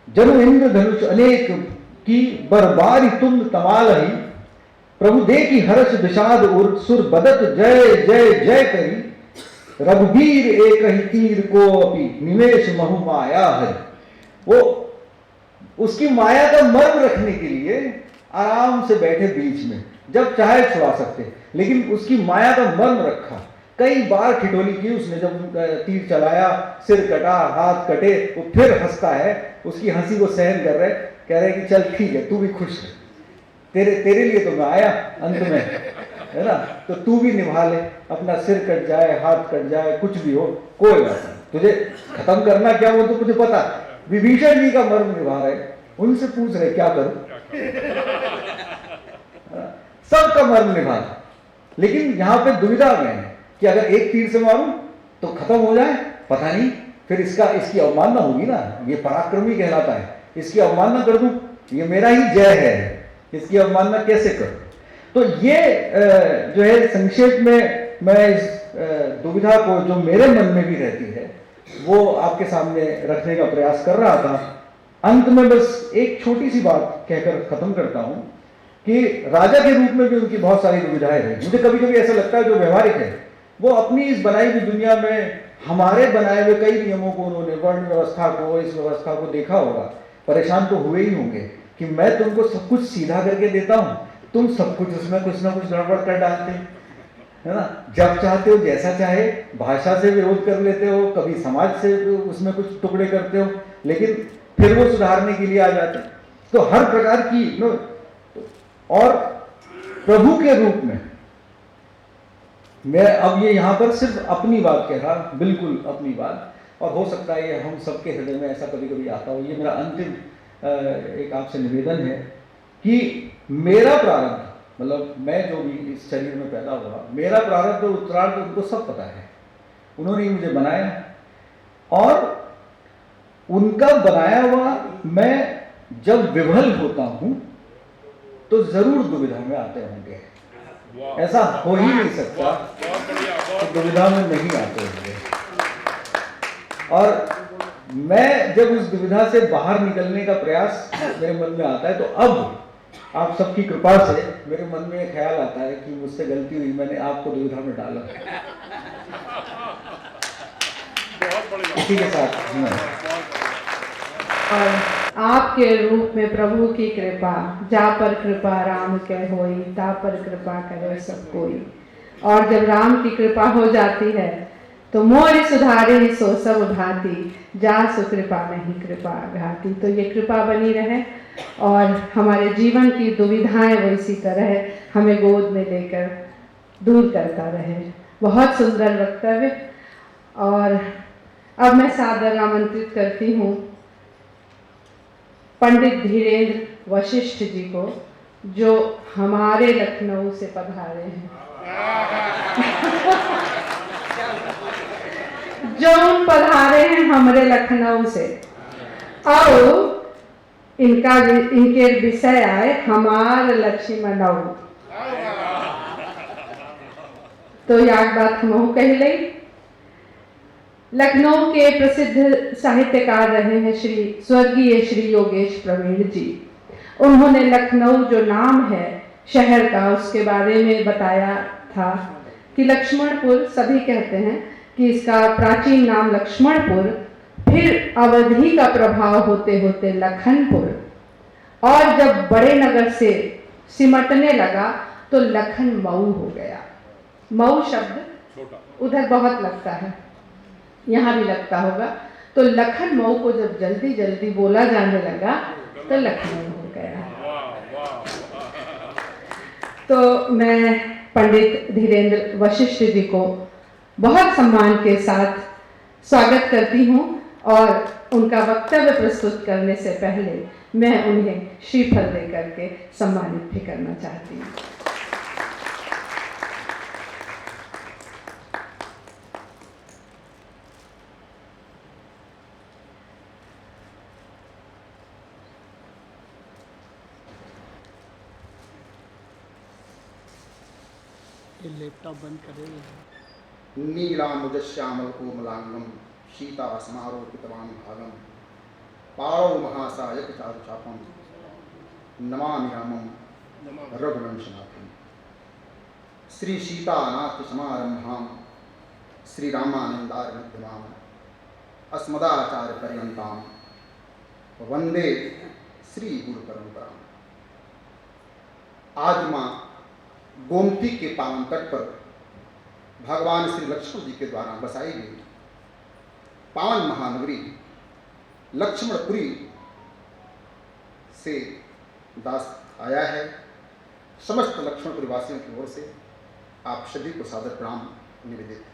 जनु इंद्र धनुष अनेक की बरबारी तुम तमाल ही, प्रभु दे की हर्ष विषाद उर सुर बदत जय जय जय करी, रघुवीर एक ही तीर को अपनी निवेश महु माया है। वो उसकी माया का मर्म रखने के लिए आराम से बैठे बीच में, जब चाहे छुड़ा सकते, लेकिन उसकी माया का मर्म रखा। कई बार ठिठोली की उसने, जब तीर चलाया, सिर कटा, हाथ कटे, वो फिर हंसता है, उसकी हंसी को सहन कर रहे, कह रहे कि चल ठीक है, तू भी खुश है, तेरे लिए तो मैं आया अंत में, है ना, तो तू भी निभा ले, अपना सिर कट जाए, हाथ कट जाए, कुछ भी हो, कोई बात नहीं, तुझे खत्म करना क्या वो तो मुझे पता। विभीषण जी का मर्म निभा रहे, उनसे पूछ रहे क्या करूं, सबका मर्म निभा, लेकिन यहां पे दुविधा में है कि अगर एक तीर से मारूं तो खत्म हो जाए, पता नहीं फिर इसकी अवमानना होगी ना, ये पराक्रमी कहलाता है, इसकी अवमानना कर दूं, ये मेरा ही जय है, इसकी अवमानना कैसे करूं। तो ये जो है संक्षेप में मैं इस दुविधा को जो मेरे मन में भी रहती है वो आपके सामने रखने का प्रयास कर रहा था। अंत में बस एक छोटी सी बात कहकर खत्म करता हूं कि राजा के रूप में भी उनकी बहुत सारी दुविधाएं हैं। मुझे कभी कभी ऐसा लगता है जो व्यवहारिक है वो अपनी इस बनाई हुई दुनिया में हमारे बनाए हुए कई नियमों को, उन्होंने वर्ण व्यवस्था को, इस व्यवस्था को देखा होगा, परेशान तो हुए ही होंगे कि मैं तुमको सब कुछ सीधा करके देता हूं, तुम सब कुछ उसमें कुछ ना कुछ गड़बड़ कर डालते है ना, जब चाहते हो जैसा चाहे, भाषा से विरोध कर लेते हो, कभी समाज से उसमें कुछ टुकड़े करते हो, लेकिन फिर वो सुधारने के लिए आ जाते। तो हर प्रकार की और प्रभु के रूप में मैं अब ये यहां पर सिर्फ अपनी बात कह रहा, बिल्कुल अपनी बात, और हो सकता है ये हम सबके हृदय में ऐसा कभी कभी आता हो। ये मेरा अंतिम एक आपसे निवेदन है कि मेरा प्रारब्ध, मतलब मैं जो भी इस शरीर में पैदा हुआ, मेरा प्रारब्ध और उत्तरार्ध उनको सब पता है, उन्होंने ही मुझे बनाया, और उनका बनाया हुआ मैं जब विफल होता हूं तो जरूर दुविधा में आते होंगे, ऐसा हो ही नहीं सकता तो दुविधा में नहीं आते होंगे। और मैं जब उस दुविधा से बाहर निकलने का प्रयास मेरे मन में आता है तो अब आप सबकी कृपा से मेरे मन में एक ख्याल आता है कि मुझसे गलती हुई, मैंने आपको दुविधा में डाला। इसी के साथ
और आपके रूप में प्रभु की कृपा, जा पर कृपा राम के होई, ता पर कृपा करे सब कोई। और जब राम की कृपा हो जाती है तो मोर सुधारे सो सब भांति, जा सुकृपा नहीं कृपा घाती। तो ये कृपा बनी रहे और हमारे जीवन की दुविधाएं वो इसी तरह हमें गोद में लेकर दूर करता रहे। बहुत सुंदर वक्तव्य। और अब मैं सादर आमंत्रित करती हूँ पंडित धीरेन्द्र वशिष्ठ जी को, जो हमारे लखनऊ से पधारे हैं। जो पधारे हैं हमारे लखनऊ से। और इनके विषय आए हमार लक्ष्मणऊ। तो याद बात हम कह ली। लखनऊ के प्रसिद्ध साहित्यकार रहे हैं स्वर्गीय श्री योगेश प्रवीण जी। उन्होंने लखनऊ जो नाम है शहर का, उसके बारे में बताया था कि लक्ष्मणपुर, सभी कहते हैं कि इसका प्राचीन नाम लक्ष्मणपुर, फिर अवधि का प्रभाव होते होते लखनपुर, और जब बड़े नगर से सिमटने लगा तो लखनमऊ हो गया। मऊ शब्द उधर बहुत लगता है, यहाँ भी लगता होगा। तो लखनऊ को जब जल्दी जल्दी बोला जाने लगा तो लखनऊ हो गया। तो मैं पंडित धीरेन्द्र वशिष्ठ जी को बहुत सम्मान के साथ स्वागत करती हूँ, और उनका वक्तव्य प्रस्तुत करने से पहले मैं उन्हें श्रीफल देकर के सम्मानित भी करना चाहती हूँ।
लैपटॉप बंद करेंगे। नीलाम्बुजश्यामल कोमलांगम सीता समारोपितवान् भागम पाणौ महासायक चारुचापम नमामि रामं रघुवंशनाथम। श्री सीतानाथ समारंभां श्री रामानंदार्य मध्यमाम् अस्मदाचार्य पर्यन्तां वंदे श्री गुरु परंपराम्। आज मां गोमती के पावन तट पर भगवान श्री लक्ष्मण जी के द्वारा बसाई गई पावन महानगरी लक्ष्मणपुरी से दास आया है। समस्त लक्ष्मणपुरी वासियों की ओर से आप सभी को सादर प्रणाम निवेदित।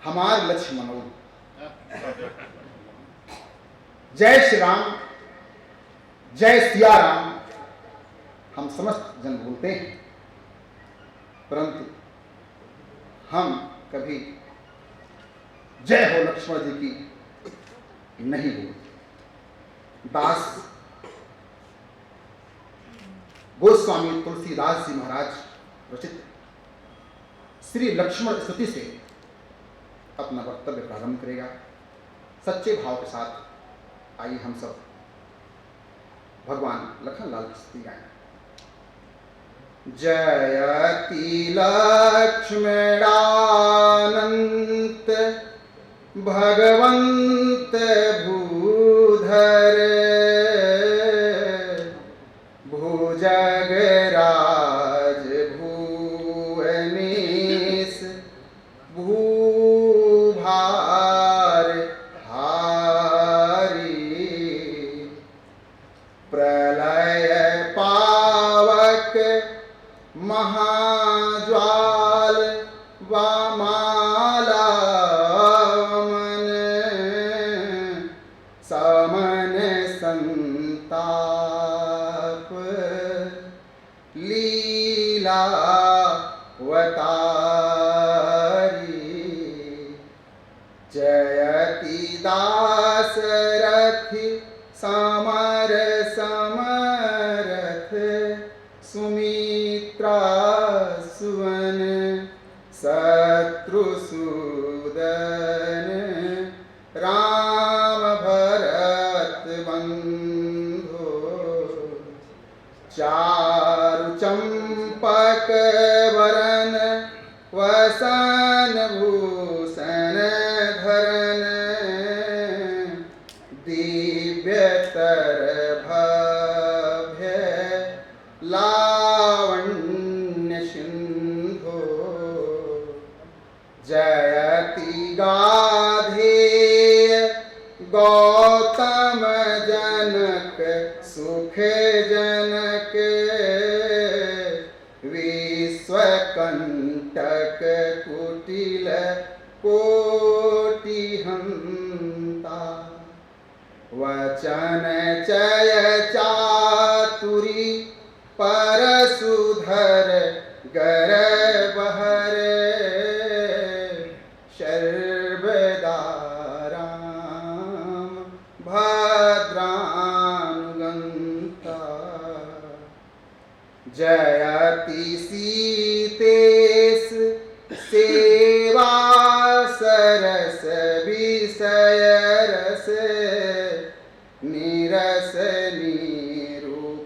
हमारे लक्ष्य मनोज जय श्री राम जय सिया राम हम समस्त जन बोलते हैं, परंतु हम कभी जय हो लक्ष्मण जी की नहीं बोलते। दास गोस्वामी तुलसीदास जी महाराज रचित श्री लक्ष्मण स्तुति से अपना वक्तव्य प्रारंभ करेगा। सच्चे भाव के साथ आइए हम सब भगवान लखनलाल की स्तुति गाएं। जयति लक्ष्मणानंत भगवंत भूधर भुजगराज भुवनेश भूभार हारी प्रलय पावक महाज्वाल वामाला मन समन संताप लीलावतारी जयति दासरथि समर समरथ सुमित्रा सुवन शत्रुसूदन राम भरत बंधो चारु चंपक वरन वसन भूषण धरन दिव्यतर भव्य लावण्य सिंधो जयति गाधेय गौतम जनक सुख जनक विश्वकंटक कुटिल कोटि हंता वचन चय चातुरी परशुधर गर्भहर सर्वदा राम भद्रानुगंता जयति सीतेश सेवा सरस विषय रस निरस निरूपाधि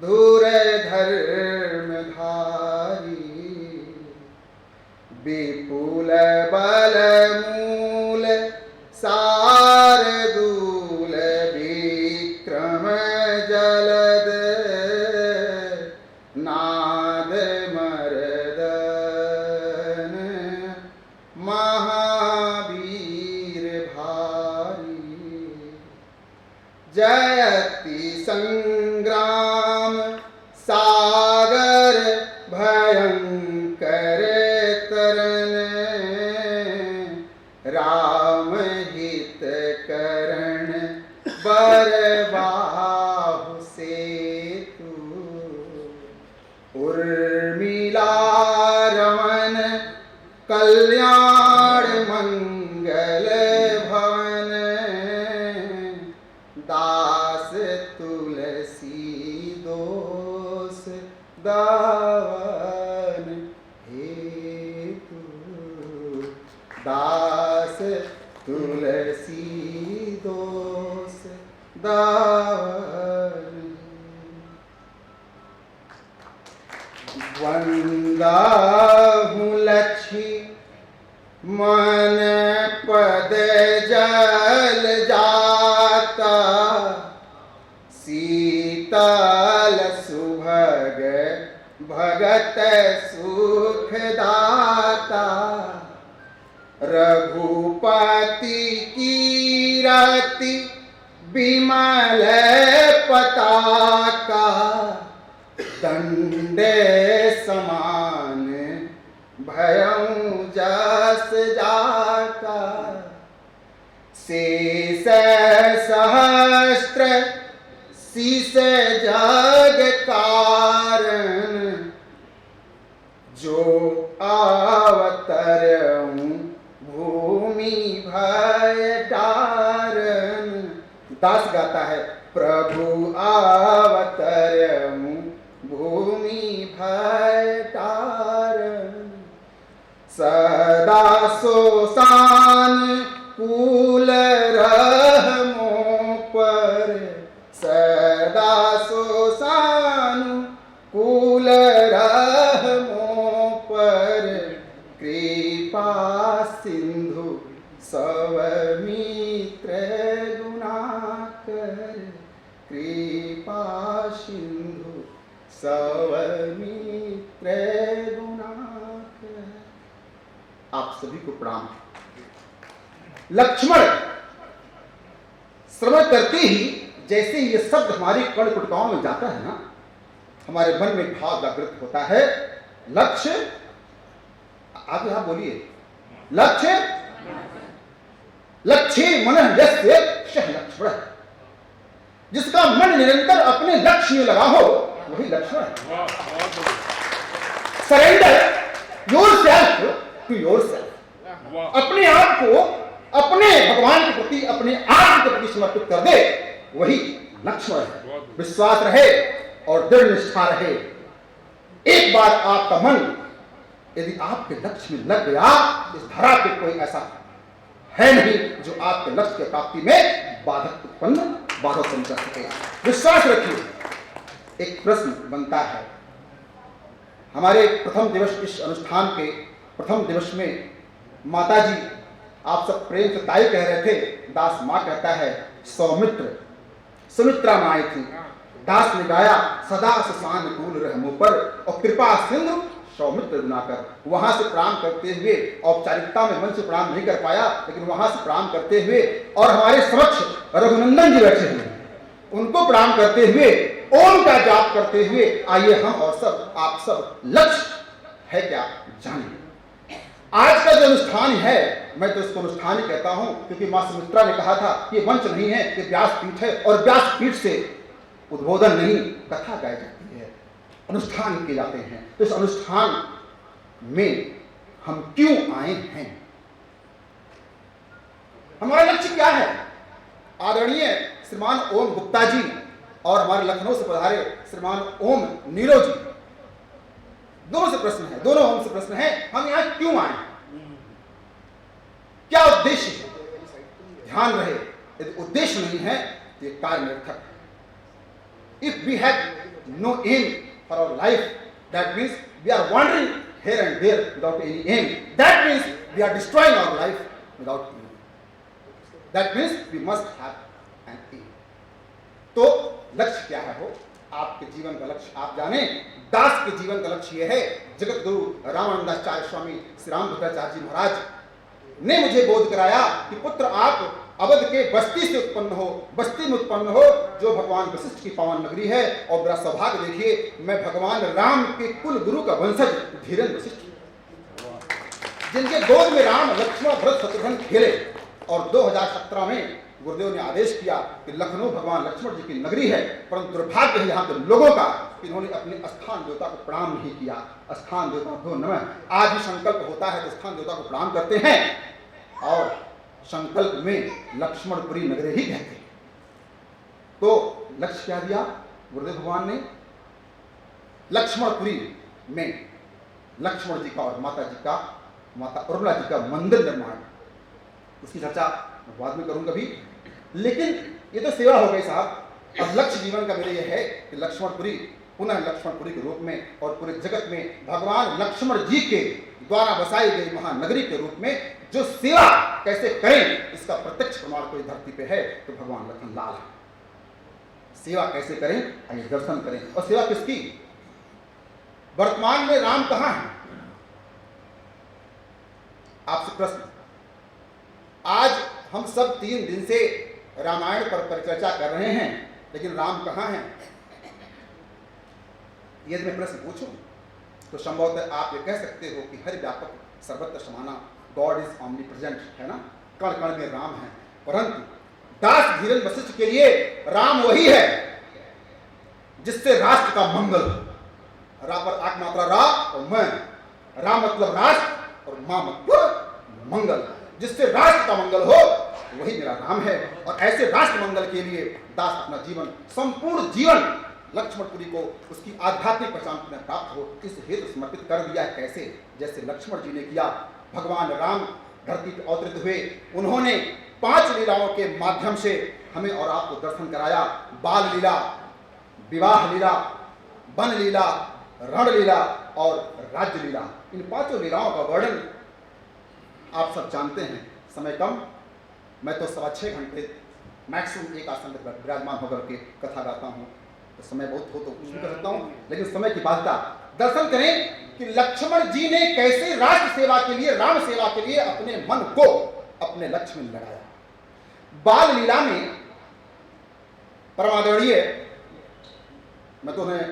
धुर धर्मधारी विपुल बल मूल सारदूल विक्रम जलद नाद मर्दन महावीर भारी जयति संग्राम सागर भयंकर तरन राम हित करण बरबाहु सेतु उर्मिला रमन कल्याण मंगल भवन दास तुलसी दोष दावन दावर वंदाहु लक्ष्मी मन पद जल जाता शीतल सुभग भगत सुख दाता रघुपति कीरति विमल पताका दंडे समान भयं जस जाका शेष सहस्त्र शीस जग कारण जो अवतरऊं भूमि भय तारण। दास गाता है प्रभु अवतरऊं भूमि भय तारण सदा सोसान कूल रहमो पर सदा सोसान कूल रहमो पर कृपा सिंधु सवमित्र गुणाकर कृपा सिंधु सवमित्र गुणाकर। आप सभी को प्रणाम। लक्ष्मण श्रवण करते ही जैसे ये शब्द हमारी कर्ण कुटकाओं में जाता है ना, हमारे मन में भाव जागृत होता है। लक्ष्य, आप यहां बोलिए, लक्ष्य लक्ष्य मन यस्य सह लक्ष्मण। जिसका मन निरंतर अपने लक्ष्य में लगा हो वही लक्ष्मण है। Surrender your self to your self. अपने आप को अपने भगवान के प्रति, अपने आप के प्रति समर्पित कर दे, वही लक्ष्मण है। विश्वास रहे और दृढ़ निष्ठा रहे। एक बार आपका मन यदि आपके लक्ष्य में लग गया, इस धरा पे कोई ऐसा है नहीं जो आपके लक्ष्य की प्राप्ति में बाधा उत्पन्न कर सके। विश्वास रखिए। एक प्रश्न बनता है, हमारे प्रथम दिवस, इस अनुष्ठान के प्रथम दिवस में माता जी, आप सब प्रेम से ताई कह रहे थे, दास मां कहता है सौमित्र, सुमित्रा मां आई थी। दास ने गाया सदा सुसान कूल रहमो पर और कृपा सिंधु सौमित्र गुनाकर। वहां से प्रणाम करते हुए, औपचारिकता में मन से प्रणाम नहीं कर पाया, लेकिन वहां से प्रणाम करते हुए और हमारे समक्ष रघुनंदन जी बैठे हुए, उनको प्रणाम करते हुए, ओम का जाप करते हुए आइए हम और सब, आप सब लक्ष्य है क्या जानिए। आज का जो अनुष्ठान है, मैं तो इसको अनुष्ठान ही कहता हूं, क्योंकि मां सुमित्रा ने कहा था ये मंच नहीं है, ये व्यासपीठ है, और व्यासपीठ से उद्बोधन नहीं, कथा गाई जाती है, अनुष्ठान किए जाते हैं। तो इस अनुष्ठान में हम क्यों आए हैं, हमारा लक्ष्य क्या है। आदरणीय श्रीमान ओम गुप्ता जी और हमारे लखनऊ से पधारे श्रीमान ओम नीरो जी, दोनों से प्रश्न है, दोनों ओम से प्रश्न है, हम यहां क्यों आए, क्या उद्देश्य है। ध्यान रहे, यदि उद्देश्य नहीं है तो ये कार्य निरर्थक है। If we have no aim for our life, that means we are wandering here and there without any aim. That means we are destroying our life without aim. That means we must have an aim. तो लक्ष्य क्या है, हो आपके जीवन का लक्ष्य आप जाने। दास के जीवन का लक्ष्य यह है, जगत गुरु रामानंदाचार्य स्वामी श्री रामभद्राचार्य जी महाराज ने मुझे बोध कराया कि पुत्र आप अवध के बस्ती से उत्पन्न हो, बस्ती में उत्पन्न हो, जो भगवान वशिष्ठ की पावन नगरी है। और मेरा सौभाग्य देखिए, मैं भगवान राम के कुल गुरु का वंशज धीरेन्द्र वशिष्ठ, जिनके गोद में राम लक्ष्मण भरत शत्रुघ्न खेले। और 2017 में गुरुदेव ने आदेश किया कि लखनऊ भगवान लक्ष्मण जी की नगरी है, परंतु दुर्भाग्य है यहाँ के लोगों का कि इन्होंने अपने स्थान देवता को प्रणाम नहीं किया। स्थान देवता को नमः। आज ही संकल्प होता है तो स्थान देवता को प्रणाम करते हैं, और संकल्प में लक्ष्मणपुरी नगरी ही कहते हैं। तो लक्ष्य क्या दिया गुरुदेव भगवान ने, लक्ष्मणपुरी में लक्ष्मण जी का और माता जी का, माता उर्मिला जी का मंदिर निर्माण, उसकी चर्चा बाद में करूंगा भी। लेकिन ये तो सेवा हो गई साहब। अब लक्ष्य जीवन का मेरे ये है कि लक्ष्मणपुरी पुनः लक्ष्मणपुरी के रूप में और पूरे जगत में भगवान लक्ष्मण जी के द्वारा बसाई गई महानगरी के रूप में जो सेवा कैसे करें, इसका प्रत्यक्ष प्रमाण कोई धरती पे है तो भगवान लखनलाल है। सेवा कैसे करें, आइए दर्शन करें। और सेवा किसकी? वर्तमान में राम कहां है? आपसे प्रश्न। आज हम सब 3 दिन से रामायण पर परिचर्चा कर रहे हैं, लेकिन राम कहां है? यदि मैं प्रश्न पूछूं तो संभवतः आप ये कह सकते हो कि हर व्यापक सर्वत्र समाना, गॉड इज ऑमनी प्रेजेंट, है ना, कण कण में राम है। परंतु दास धीरज वशिष्ठ के लिए राम वही है जिससे राष्ट्र का मंगल हो। रा पर आक मात्रा रा और मैं, राम मतलब राष्ट्र और मां मतलब मंगल, जिससे राष्ट्र का मंगल हो वही मेरा राम है। और ऐसे राष्ट्र मंगल के लिए दास अपना जीवन, संपूर्ण जीवन लक्ष्मणपुरी को उसकी आध्यात्मिक पहचान में प्राप्त हो इस हेतु समर्पित कर दिया है। कैसे? जैसे लक्ष्मण जी ने किया। भगवान राम धरती पर अवतरित हुए, उन्होंने 5 लीलाओं के माध्यम से हमें और आपको दर्शन कराया। बाल लीला, विवाह लीला, वन लीला, रण लीला और राज्य लीला। इन 5 लीलाओं का वर्णन आप सब जानते हैं। समय कम, मैं तो 6.25 घंटे मैक्सिमम एक आसन पर विराजमान होकर के कथा गाता हूँ, तो समय बहुत हो तो कुछ भी कर सकता हूँ, लेकिन समय की बाध्यता। दर्शन करें कि लक्ष्मण जी ने कैसे राष्ट्र सेवा के लिए, राम सेवा के लिए अपने मन को अपने लक्ष्य में लगाया। बाल लीला में परमादरणीय, मैं तो उन्हें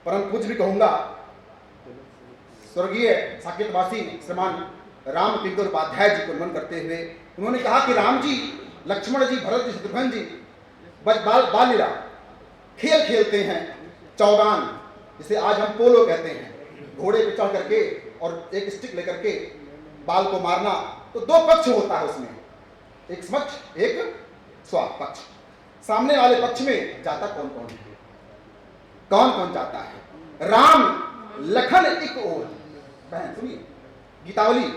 परम पूज्य भी कहूंगा, स्वर्गीय साकेतवासी श्रीमान राम किंकर उपाध्याय जी को नमन करते हुए उन्होंने कहा कि राम जी, लक्ष्मण जी, भरत जी, शत्रुघ्न जी बाल लीला खेल खेलते हैं, चौगान, जिसे आज हम पोलो कहते हैं, घोड़े पे चढ़ करके और एक स्टिक लेकर के बाल को मारना। तो 2 पक्ष होता है उसमें, एक समक्ष एक स्वपक्ष। सामने वाले पक्ष में जाता कौन कौन है? कौन कौन जाता है? राम लखन एक ओर, बहन सुनिए गीतावली,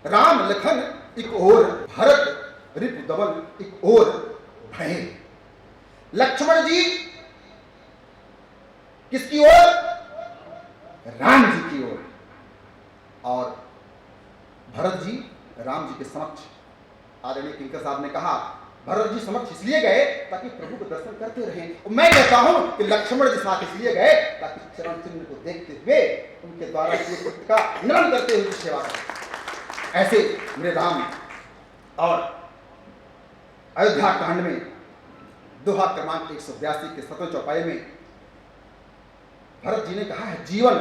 राम लखन एक ओर, भरत रिपु दमन एक ओर भय। लक्ष्मण जी किसकी ओर? राम जी की ओर। और भरत जी राम जी के समक्ष। आदरणीय किंकर साहब ने कहा भरत जी समक्ष इसलिए गए ताकि प्रभु को दर्शन करते रहें। मैं कहता हूं कि लक्ष्मण जी साथ इसलिए गए ताकि चरण चिन्ह को देखते हुए उनके द्वारा किए कृत्य का नमन करते हुए सेवा करें। ऐसे मेरे राम। और अयोध्या कांड में दोहा क्रमांक 182 के 7वें चौपाई में भरत जी ने कहा है, जीवन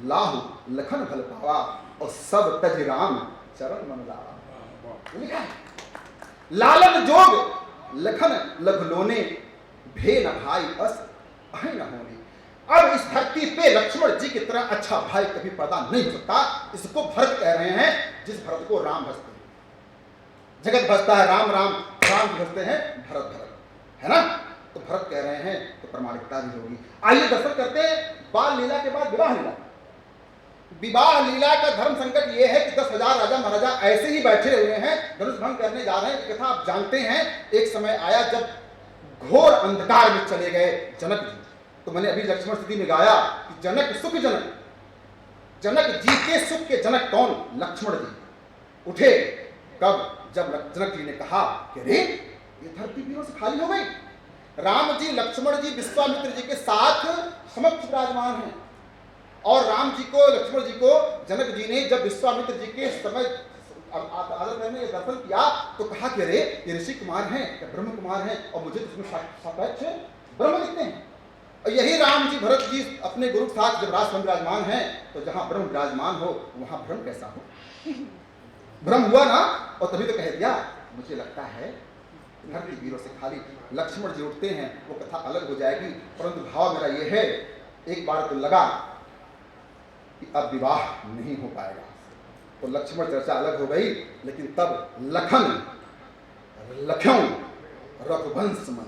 लाहु लखन भल पावा और सब तज राम चरण मन लावा। लिखा है, लालन जोग लखन लघु लोने, भे न भाई अस अहि न होने। अब इस धरती पे लक्ष्मण जी की तरह अच्छा भाई कभी पैदा नहीं हो सकता। इसको भरत कह रहे हैं, जिस भरत को राम भजते हैं। जगत भजता है राम राम, राम भजते हैं भरत भरत, है ना। तो भरत कह रहे हैं तो प्रामाणिकता भी होगी। आइए दर्शन करते हैं बाल लीला के बाद विवाह लीला। विवाह लीला का धर्म संकट यह है कि 10,000 राजा महाराजा ऐसे ही बैठे हुए हैं, धनुष भंग करने जा रहे हैं। कथा आप जानते हैं, एक समय आया जब घोर अंधकार में चले गए जनक जी। तो मैंने अभी लक्ष्मण स्थिति में गाया कि जनक सुख जनक, जनक जी के सुख के जनक कौन? लक्ष्मण जी। उठे कब? जब जनक जी ने कहा कि अरे ये धरती वीरों से खाली हो गई। राम जी लक्ष्मण जी विश्वामित्र जी के साथ समक्ष विराजमान हैं। और राम जी को, लक्ष्मण जी को जनक जी ने जब विश्वामित्र जी के समय आदर करने के दर्शन किया तो कहा कि अरे ये ऋषि कुमार हैं या ब्रह्म कुमार हैं, और मुझे तो इसमें सापेक्ष ब्रह्म दिखते हैं। और यही राम जी भरत जी अपने गुरु के साथ जब राजभवन विराजमान हैं, तो जहां ब्रह्म विराजमान हो वहां भ्रम कैसा हो? भ्रम हुआ ना। और तभी तो कह दिया, मुझे लगता है धरती वीरों से खाली। लक्ष्मण जी उठते हैं, वो कथा अलग हो जाएगी, परंतु भाव मेरा ये है, एक बार तो लगा कि अब विवाह नहीं हो पाएगा, तो लक्ष्मण चर्चा अलग हो गई। लेकिन तब लखन लख्यों रघुवंश मन,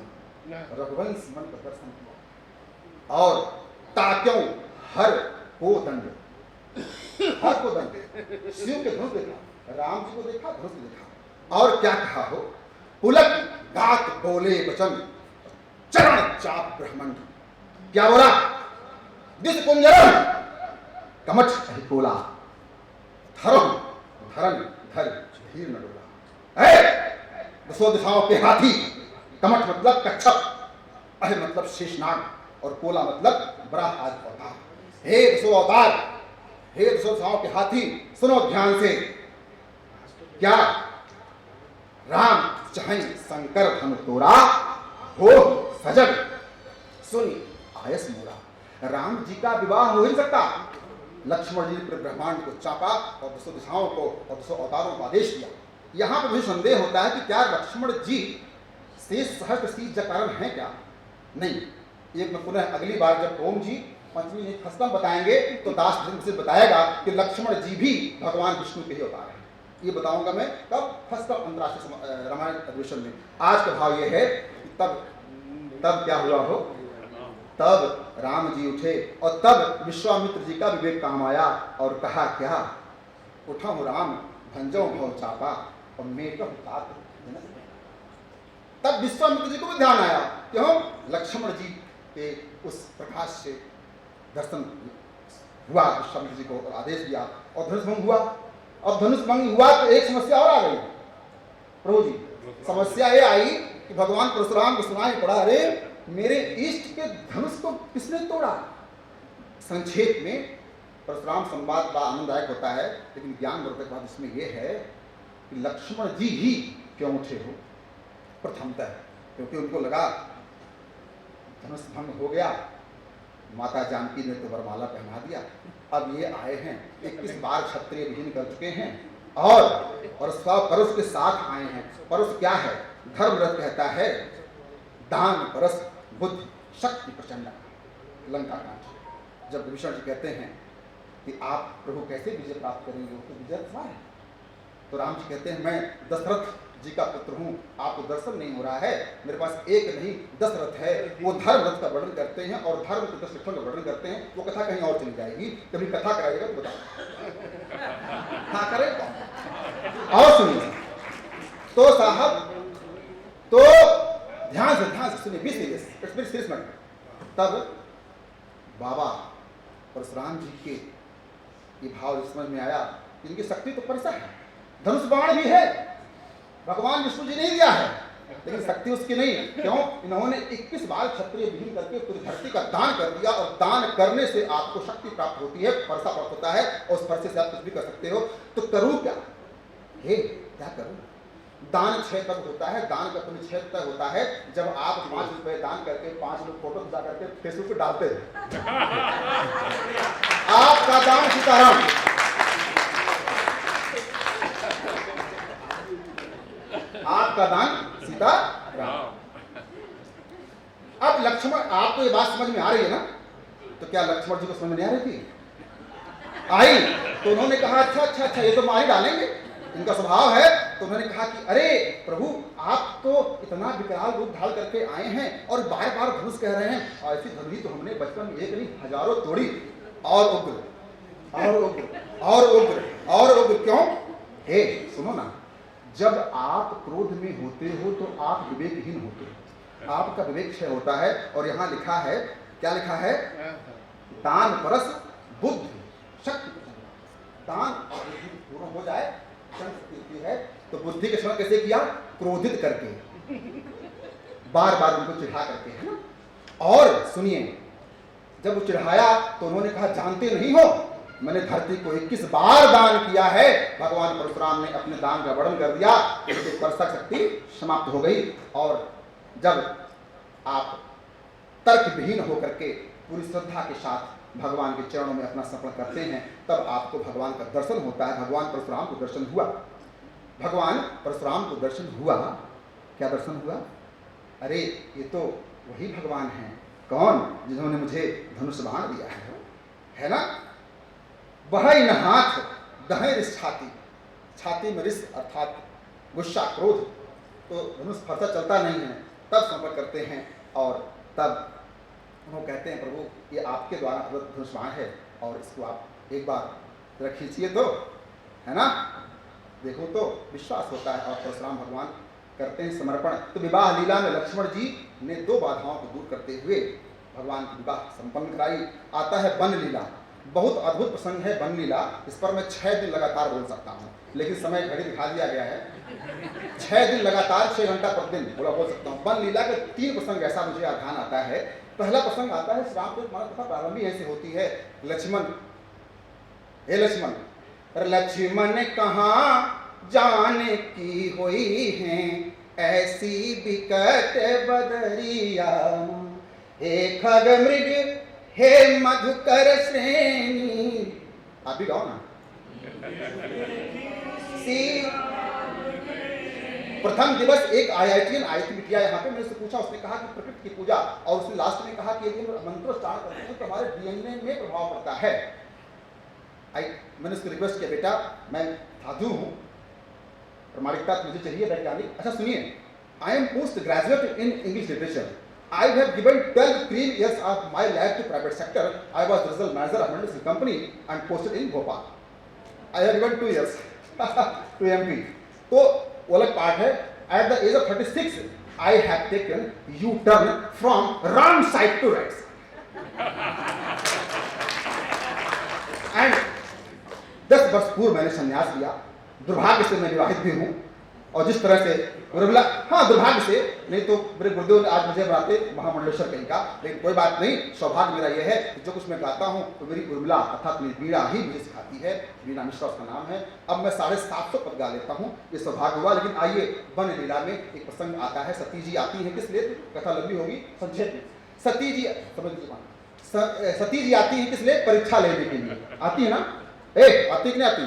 रघुवंश मन का दर्शन किया। और ताक्यों हर को दंड, हर को दंड, शिव के धनुष देखा, राम जी को देखा, धनुष देखा। और क्या कहा हो? पुलक गात बोले वचन चरण चाप ब्रह्मंड। क्या बोला? दिस कुंजरम कमठ कही बोला, धर्म धरन धर धीर न डोला। दसों दिशाओं के हाथी, कमठ मतलब कच्छप, अह मतलब शेषनाग और कोला मतलब बड़ा आदि अवतार। हे दसों अवतार, हे दसों दिशाओं के हाथी, सुनो ध्यान से। क्या? राम चाहे शंकर धन तोड़ा हो सजग सुनी आयस मोरा। राम जी का विवाह हो ही सकता। लक्ष्मण जी ने पूरे ब्रह्मांड को चापा और दसों दिशाओं को और दसों अवतारों को आदेश दिया। यहाँ पर भी संदेह होता है कि क्या लक्ष्मण जी शेष सहस्त्र सी कारण है क्या? नहीं। एक मैं पुनः अगली बार जब ओम जी पंचमी खस्तम बताएंगे तो दास धर्म से बताएगा कि लक्ष्मण जी भी भगवान विष्णु के ही अवतार हैं। ये बताऊंगा मैं कब? फर्स्ट अंतरराष्ट्रीय रामायण अधिवेशन में। आज का भाव ये है कि तब क्या हुआ हो? तब राम जी उठे और तब विश्वामित्र जी का विवेक काम आया और कहा क्या? उठा हूं राम भंजो भव चापा और मेट तात। तब विश्वामित्र जी को भी ध्यान आया क्यों? लक्ष्मण जी के उस प्रकाश से दर्शन हुआ। विश्वामित्र जी को आदेश दिया और धनुष भंग हुआ। अब धनुष भंग हुआ तो एक समस्या और आ गई प्रभु जी। समस्या ये आई कि भगवान परशुराम को सुनाई पड़ा, अरे मेरे इष्ट के धनुष को किसने तोड़ा? संक्षेप में परशुराम संवाद बड़ा आनंददायक होता है, लेकिन ज्ञान वर्धक बात इसमें यह है कि लक्ष्मण जी ही क्यों उठे हो प्रथमतः, क्योंकि उनको लगा धनुष भंग हो गया, माता जानकी ने तो वरमाला पहना दिया, अब ये आए हैं 21 बार क्षत्रिय विहीन कर चुके हैं और परस के साथ आए हैं। परस क्या है? धर्मरथ कहता है दान परस बुद्धि शक्ति प्रचंड। लंका कांड जब विभीषण जी कहते हैं कि आप प्रभु कैसे विजय प्राप्त करेंगे, तो विजय सवाल है। तो राम जी कहते हैं मैं दशरथ जी का पुत्र हूँ, आपको दर्शन नहीं हो रहा है, मेरे पास एक नहीं 10 रथ है। वो धर्म रथ का वर्णन करते हैं और धर्म के 10 लक्षण का वर्णन करते हैं। वो कथा कहीं और चली जाएगी, कभी कथा कराइएगा तो बताओ। हाँ करें और सुनिए तो साहब, तो ध्यान से सुनिए 20 मिनट। तब बाबा परशुराम जी के ये भाव समझ में आया, इनकी शक्ति तो परसा है, धनुष बाण भी है, भगवान विष्णु जी ने दिया है, लेकिन शक्ति उसकी नहीं। क्यों? इन्होंने 21 बार क्षत्रिय विहीन करके पूरी धरती का दान कर दिया और दान करने से आपको शक्ति प्राप्त होती है, परसा प्राप्त होता है और उस परसे से आप कुछ भी कर सकते हो। तो करूं क्या? हे क्या करूं? दान 6 तब होता है, दान का पुण्य 6 तक होता है जब आप 5 रुपए दान करके 5 लोग फोटो खिंचा करके फेसबुक पे डालते हैं। आपका दान सीताराम। आपका दान सीताराम। अब लक्ष्मण, आपको ये बात समझ में आ रही है ना? तो क्या लक्ष्मण जी को समझ में नहीं आ रही थी? आई तो उन्होंने कहा अच्छा ये तो मार ही डालेंगे, इनका स्वभाव है। तो उन्होंने कहा कि अरे प्रभु आप तो इतना विकराल रूप ढाल करके आए हैं और बार बार धनुष कह रहे हैं, और ऐसी धनुष तो हमने बचपन में एक नहीं हजारों तोड़ी। और उग्र और उग्र और उग्र और उग्र। क्यों? हे सुनो ना, जब आप क्रोध में होते हो तो आप विवेकहीन होते हो, आपका विवेक क्षय होता है। और यहाँ लिखा है, क्या लिखा है? दान परस बुद्धि शक्ति। दान और बुद्धि दोनों हो जाए है तो बुद्धि के क्षण कैसे किया? क्रोधित करके, बार बार उनको चिढ़ा करके, है ना। और सुनिए, जब वो चिढ़ाया तो उन्होंने कहा जानते नहीं हो मैंने धरती को 21 बार दान किया है। भगवान परशुराम ने अपने दान का वर्णन कर दिया, उसकी परसक शक्ति समाप्त हो गई। और जब आप तर्क विहीन होकर के पूरी श्रद्धा के साथ भगवान के चरणों में अपना समर्पण करते हैं, तब आपको भगवान का दर्शन होता है। भगवान परशुराम को दर्शन हुआ, भगवान परशुराम को दर्शन हुआ। क्या दर्शन हुआ? अरे ये तो वही भगवान हैं। कौन? जिन्होंने मुझे धनुष बाण दिया है ना। बहै न हाथ दहै रिस छाती, छाती में रिस अर्थात गुस्सा क्रोध, तो धनुष फरसा चलता नहीं है। तब समर्पण करते हैं और तब वो कहते हैं प्रभु ये आपके द्वारा प्रदत्त धनुष बाण है और इसको आप एक बार जरा खींचिए तो, है ना, देखो तो। विश्वास होता है और परशुराम भगवान करते हैं समर्पण। तो विवाह लीला में लक्ष्मण जी ने 2 बाधाओं को दूर करते हुए भगवान की विवाह संपन्न कराई। आता है वन लीला, बहुत अद्भुत प्रसंग है वन लीला। इस पर मैं 6 दिन लगातार बोल सकता हूँ, लेकिन समय घड़ी दिखा दिया गया है। 6 दिन लगातार 6 घंटा प्रतिदिन बोल सकता हूँ। वन लीला के 3 प्रसंग ऐसा मुझे ध्यान आता है। पहला प्रसंग आता है श्री रामचरित मानस कथा प्रारंभ ही ऐसी होती है। लक्ष्मण, हे लक्ष्मण, लक्ष्मण कहाँ जाने की हुई हैं ऐसी विकट बदरिया, हे खग मृग हे मधुकर श्रेणी। आप भी गाओ ना। प्रथम दिवस एक IITian आई थी बिटिया यहाँ पे, मैंने उससे पूछा, उसने कहा कि प्रकृति की पूजा, और उसने लास्ट में कहा कि यदि हम मंत्रोच्चारण करते हैं तो हमारे DNA में प्रभाव पड़ता है। मैंने उसको रिक्वेस्ट किया, बेटा मैं साधु हूँ, प्रमाणिकता मुझे चाहिए वैज्ञानिक। अच्छा सुनिए, I am post graduate in English literature. I have given 12 clean years of my life to private sector. I was the regional manager of Mendelsohn Company and posted in Bhopal. I have given 2 years to MP. तो वो अलग part है। At the age of 36, I have taken U-turn from wrong side to right side. And 10 वर्ष पूर्व मैंने संन्यास लिया। दुर्भाग्य से मैं विवाहित भी हूँ, और जिस तरह से उर्मिला, हाँ दुर्भाग्य से, नहीं तो मेरे गुरुदेव ने आज मुझे बनाते महामंडलेश्वर कहीं का, लेकिन कोई बात नहीं। सौभाग्य मेरा यह है कि जो कुछ मैं गाता हूँ तो मेरी उर्मिला अर्थात मेरी वीणा ही मुझे सिखाती है। वीणा मिश्रा उसका नाम है। अब मैं 750 पद गा लेता हूँ, ये सौभाग्य हुआ। लेकिन आइए, वन लीला में एक प्रसंग आता है। सती जी आती है, किस लिए? कथा लंबी होगी, संक्षेप में। सती जी समझ लीजिए, सती जी आती है किस लिए? परीक्षा लेने के लिए आती है ना। आती कि नहीं आती?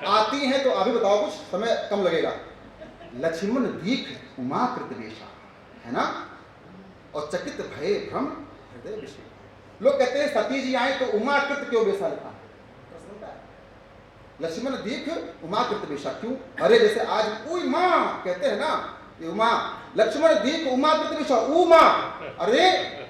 आती है तो अभी बताओ, कुछ समय कम लगेगा। लक्ष्मण दीख उमाकृत वेशा, है ना, और चकित भये भ्रम हृदय विषय। लोग कहते हैं सती जी आए तो उमाकृत क्यों वेशा लिखा? लक्ष्मण दीख उमाकृत वेशा क्यों? अरे जैसे आज उई माँ कहते हैं ना, ये उमा, लक्ष्मण दीख उमाकृत वेशा, उमा। अरे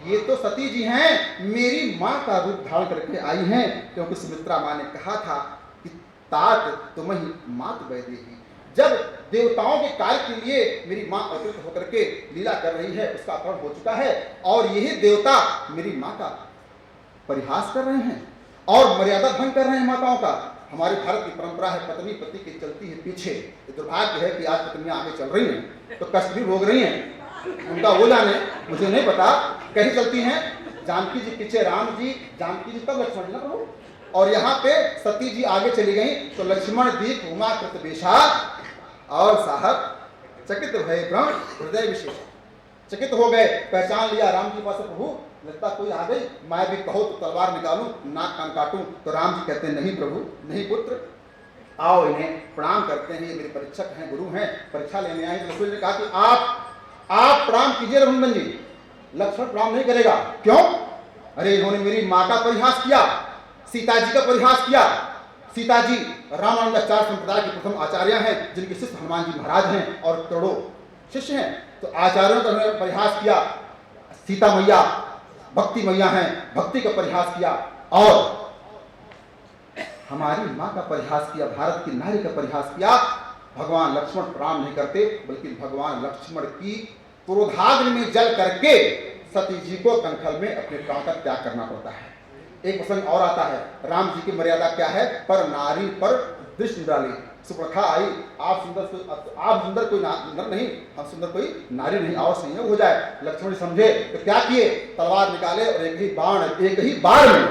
ये तो सती जी हैं, मेरी माँ का रूप धारण करके आई हैं, क्योंकि सुमित्रा माँ ने कहा था कि तात तुम्हें मात वैदेही। जब देवताओं के कार्य के लिए मेरी माँ अवतरित होकर के लीला कर रही है, उसका अपहरण हो चुका है, और यही देवता मेरी माँ का परिहास कर रहे हैं और मर्यादा भंग कर रहे हैं माताओं का। हमारे भारत की परंपरा है, पत्नी पति की चलती है पीछे। ये दुर्भाग्य है कि आज पत्नियां आगे चल रही हैं तो कष्ट भी भोग रही हैं, उनका वो जाने, मुझे नहीं पता कैसे चलती हैं। जानकी जी पीछे राम जी, जानकी जी तब लक्ष्मण जी ना प्रभु, और यहाँ पे सती जी आगे चली गई। तो लक्ष्मण दीप उमाकृत वेशा, और साहब चकित भय भ्रम हृदय विशेष। चकित हो गए, पहचान लिया राम जी पास, प्रभु लगता कोई आ गई, मैं भी कहो तो तलवार निकालूं, नाक कान काटूं। तो राम जी कहते हैं नहीं प्रभु, नहीं पुत्र, आओ इन्हें प्रणाम करते हैं, ये मेरे परीक्षक हैं, गुरु हैं, परीक्षा लेने आए। तो रसूल ने कहा कि आप प्रणाम कीजिए रघुनंदन जी। लक्ष्मण प्रणाम नहीं करेगा, क्यों? अरे इन्होंने मेरी माँ का परिहास किया, सीता जी का परिहास किया। सीता जी रामानुजाचार्य संप्रदाय के प्रथम आचार्य हैं, जिनके शिष्य हनुमान जी महाराज हैं और करोड़ों शिष्य हैं। तो आचार्यों का उन्होंने परिहास किया। सीता मैया भक्ति मैया हैं, भक्ति का परिहास किया, और हमारी माँ का परिहास किया, भारत की नारी का परिहास किया। भगवान लक्ष्मण प्रणाम नहीं करते, बल्कि भगवान लक्ष्मण की क्रोधाग्नि में जल करके सती जी को कंखल में अपने प्राण का त्याग करना पड़ता है। एक प्रसंग और आता है, राम जी की मर्यादा क्या है? पर नारी पर दृष्टि डाली। सुप्रखा आई, आप सुंदर कोई नर नहीं, हम सुंदर कोई नारी नहीं, और संयोग हो जाए। लक्ष्मण जी समझे तो क्या किए? तलवार निकाले और एक ही बार में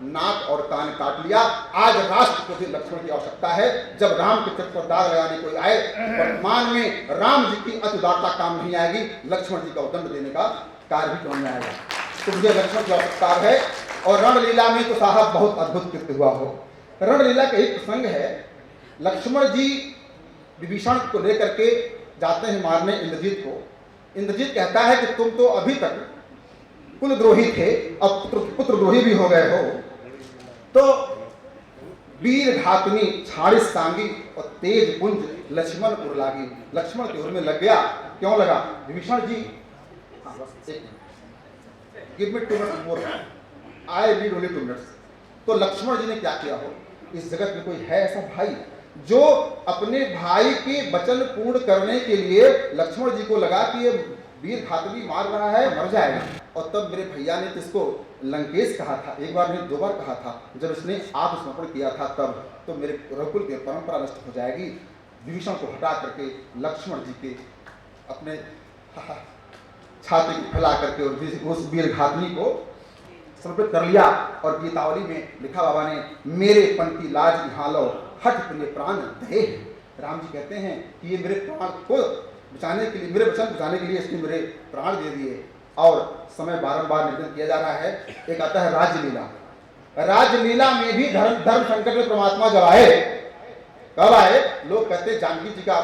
नाक और कान काट लिया। आज राष्ट्र को भी लक्ष्मण की आवश्यकता है। जब राम के चित्र पर दाग लगाने कोई आए, वर्तमान में राम जी की अति उदारता काम नहीं आएगी, लक्ष्मण जी का दंड देने का कार्य भी काम में आएगा। तो मुझे लक्ष्मण की आवश्यकता है। और रणलीला में तो साहब बहुत अद्भुत कृत्य हुआ हो। रणलीला का एक प्रसंग है, लक्ष्मण जी विभीषण को लेकर के जाते हैं मारने इंद्रजीत को। इंद्रजीत कहता है कि तुम तो अभी तक कुलद्रोही थे, अब पुत्रद्रोही भी हो गए हो। तो वीर घातनी छाड़िस सांगी और तेज पुंज लक्ष्मण उर लागी। लक्ष्मण के उर में लग गया। क्यों लगा? Vibhishan ji, give me 2 minutes more, I need only 2 minutes. तो लक्ष्मण जी ने क्या किया हो? इस जगत में कोई है ऐसा भाई जो अपने भाई के वचन पूर्ण करने के लिए लक्ष्मण जी को लगा कि ये वीर घातकी मार रहा है, मर जाएगा। और तब मेरे भैया ने किसको लंकेश कहा था, एक बार नहीं 2 बार कहा था, जब इसने आत्मसमर्पण किया था तब, तो मेरे रघुकुल की परंपरा नष्ट हो जाएगी। विभीषण को हटा करके लक्ष्मण जी के अपने छाती फैला करके और उस वीर घातनी को समर्पित कर लिया। और गीतावली में लिखा बाबा ने, मेरे पन की लाज निहालो हठ प्रिय प्राण दहे। राम जी कहते हैं कि ये मेरे प्राण को बचाने के लिए, मेरे वचन बचाने के लिए इसने मेरे प्राण दे दिए। और समय बारंबार निर्णय किया जा रहा है। एक आता है राजलीला। राजलीला में भी धर्म संकट में परमात्मा जब आए, कब आए? लोग कहते जानकी जी का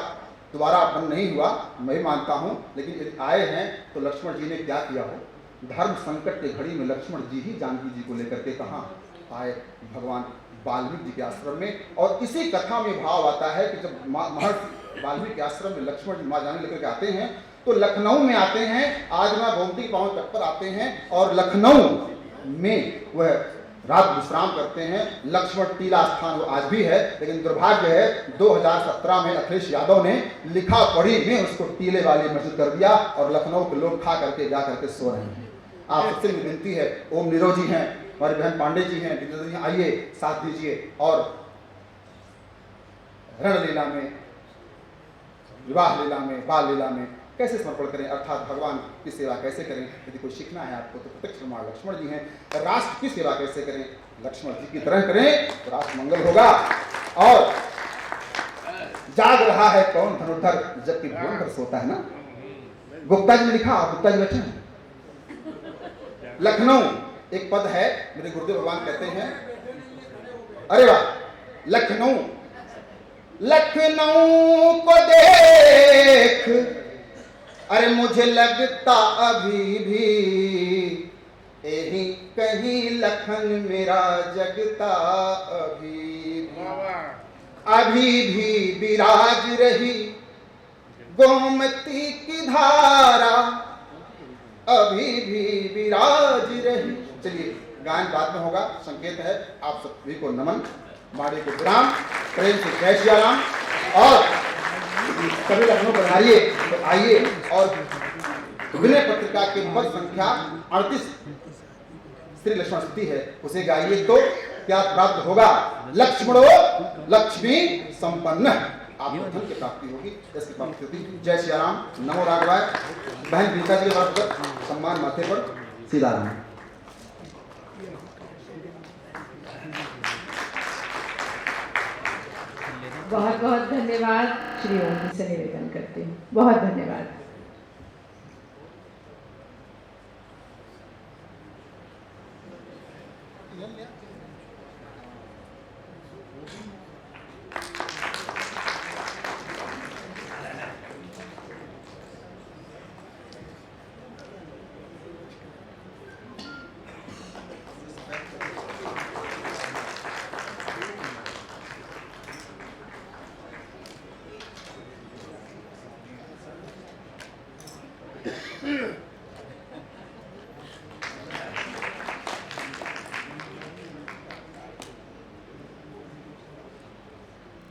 दोबारा अपना नहीं हुआ, मैं भी मानता हूं, लेकिन यदि आए हैं तो लक्ष्मण जी ने क्या किया हो? धर्म संकट के घड़ी में लक्ष्मण जी ही जानकी जी को लेकर के कहाँ आए? भगवान वाल्मीकि जी के आश्रम में। और इसी कथा में भाव आता है कि जब महर्षि वाल्मीकि के आश्रम में लक्ष्मण जी माँ जानकी लेकर के आते हैं तो लखनऊ में आते हैं। आज माँ गोमती पावन तट पर आते हैं और लखनऊ में वह रात विश्राम करते हैं। लक्ष्मण टीला स्थान वो आज भी है, लेकिन दुर्भाग्य है 2017 में अखिलेश यादव ने लिखा पढ़ी में उसको टीले वाली मस्जिद कर दिया और लखनऊ के लोग खा करके जा करके सो रहे हैं। आप सबसे भी विनती है, ओम निरोजी हैं, हमारी बहन पांडे जी हैं, विनोद जी आइए साथ दीजिए। और रणलीला में, विवाह लीला में, बाल लीला में कैसे समर्पण करें, अर्थात भगवान की सेवा कैसे करें। यदि कोई सीखना है आपको तो प्रत्यक्ष प्रमाण लक्ष्मण जी हैं। राष्ट्र की सेवा कैसे करें, लक्ष्मण जी की तरह करें तो राष्ट्र मंगल होगा। और जाग रहा है कौन धनुर्धर जबकि भुवन पर सोता है ना। गुप्ता जी ने लिखा, गुप्ता जी बैठे हैं। लखनऊ एक पद है, मेरे गुरुदेव भगवान कहते हैं, अरे वाह, लखनऊ लखनऊ को देख, अरे मुझे लगता अभी भी यही कहीं लखन मेरा जगता अभी भी विराज रही गोमती की धारा, अभी भी विराज रही। चलिए गायन बाद में होगा, संकेत है आप सभी को नमन, बाड़ी को विराम, प्रेम से जय श्री राम। और सभी लखनऊ पर आइए तो आइए और विनय पत्रिका के पद संख्या 38 श्री लक्ष्मण स्तुति है, उसे गाइए तो क्या प्राप्त होगा? लक्ष्मणो लक्ष्मी संपन्न, आपको धन की प्राप्ति होगी। इसकी प्राप्ति होती। जय श्री राम, नमो राघवाय। बहन गीता जी के सम्मान माथे पर, सीताराम।
बहुत बहुत धन्यवाद। श्री ओम जी से निवेदन करती हूँ, बहुत धन्यवाद।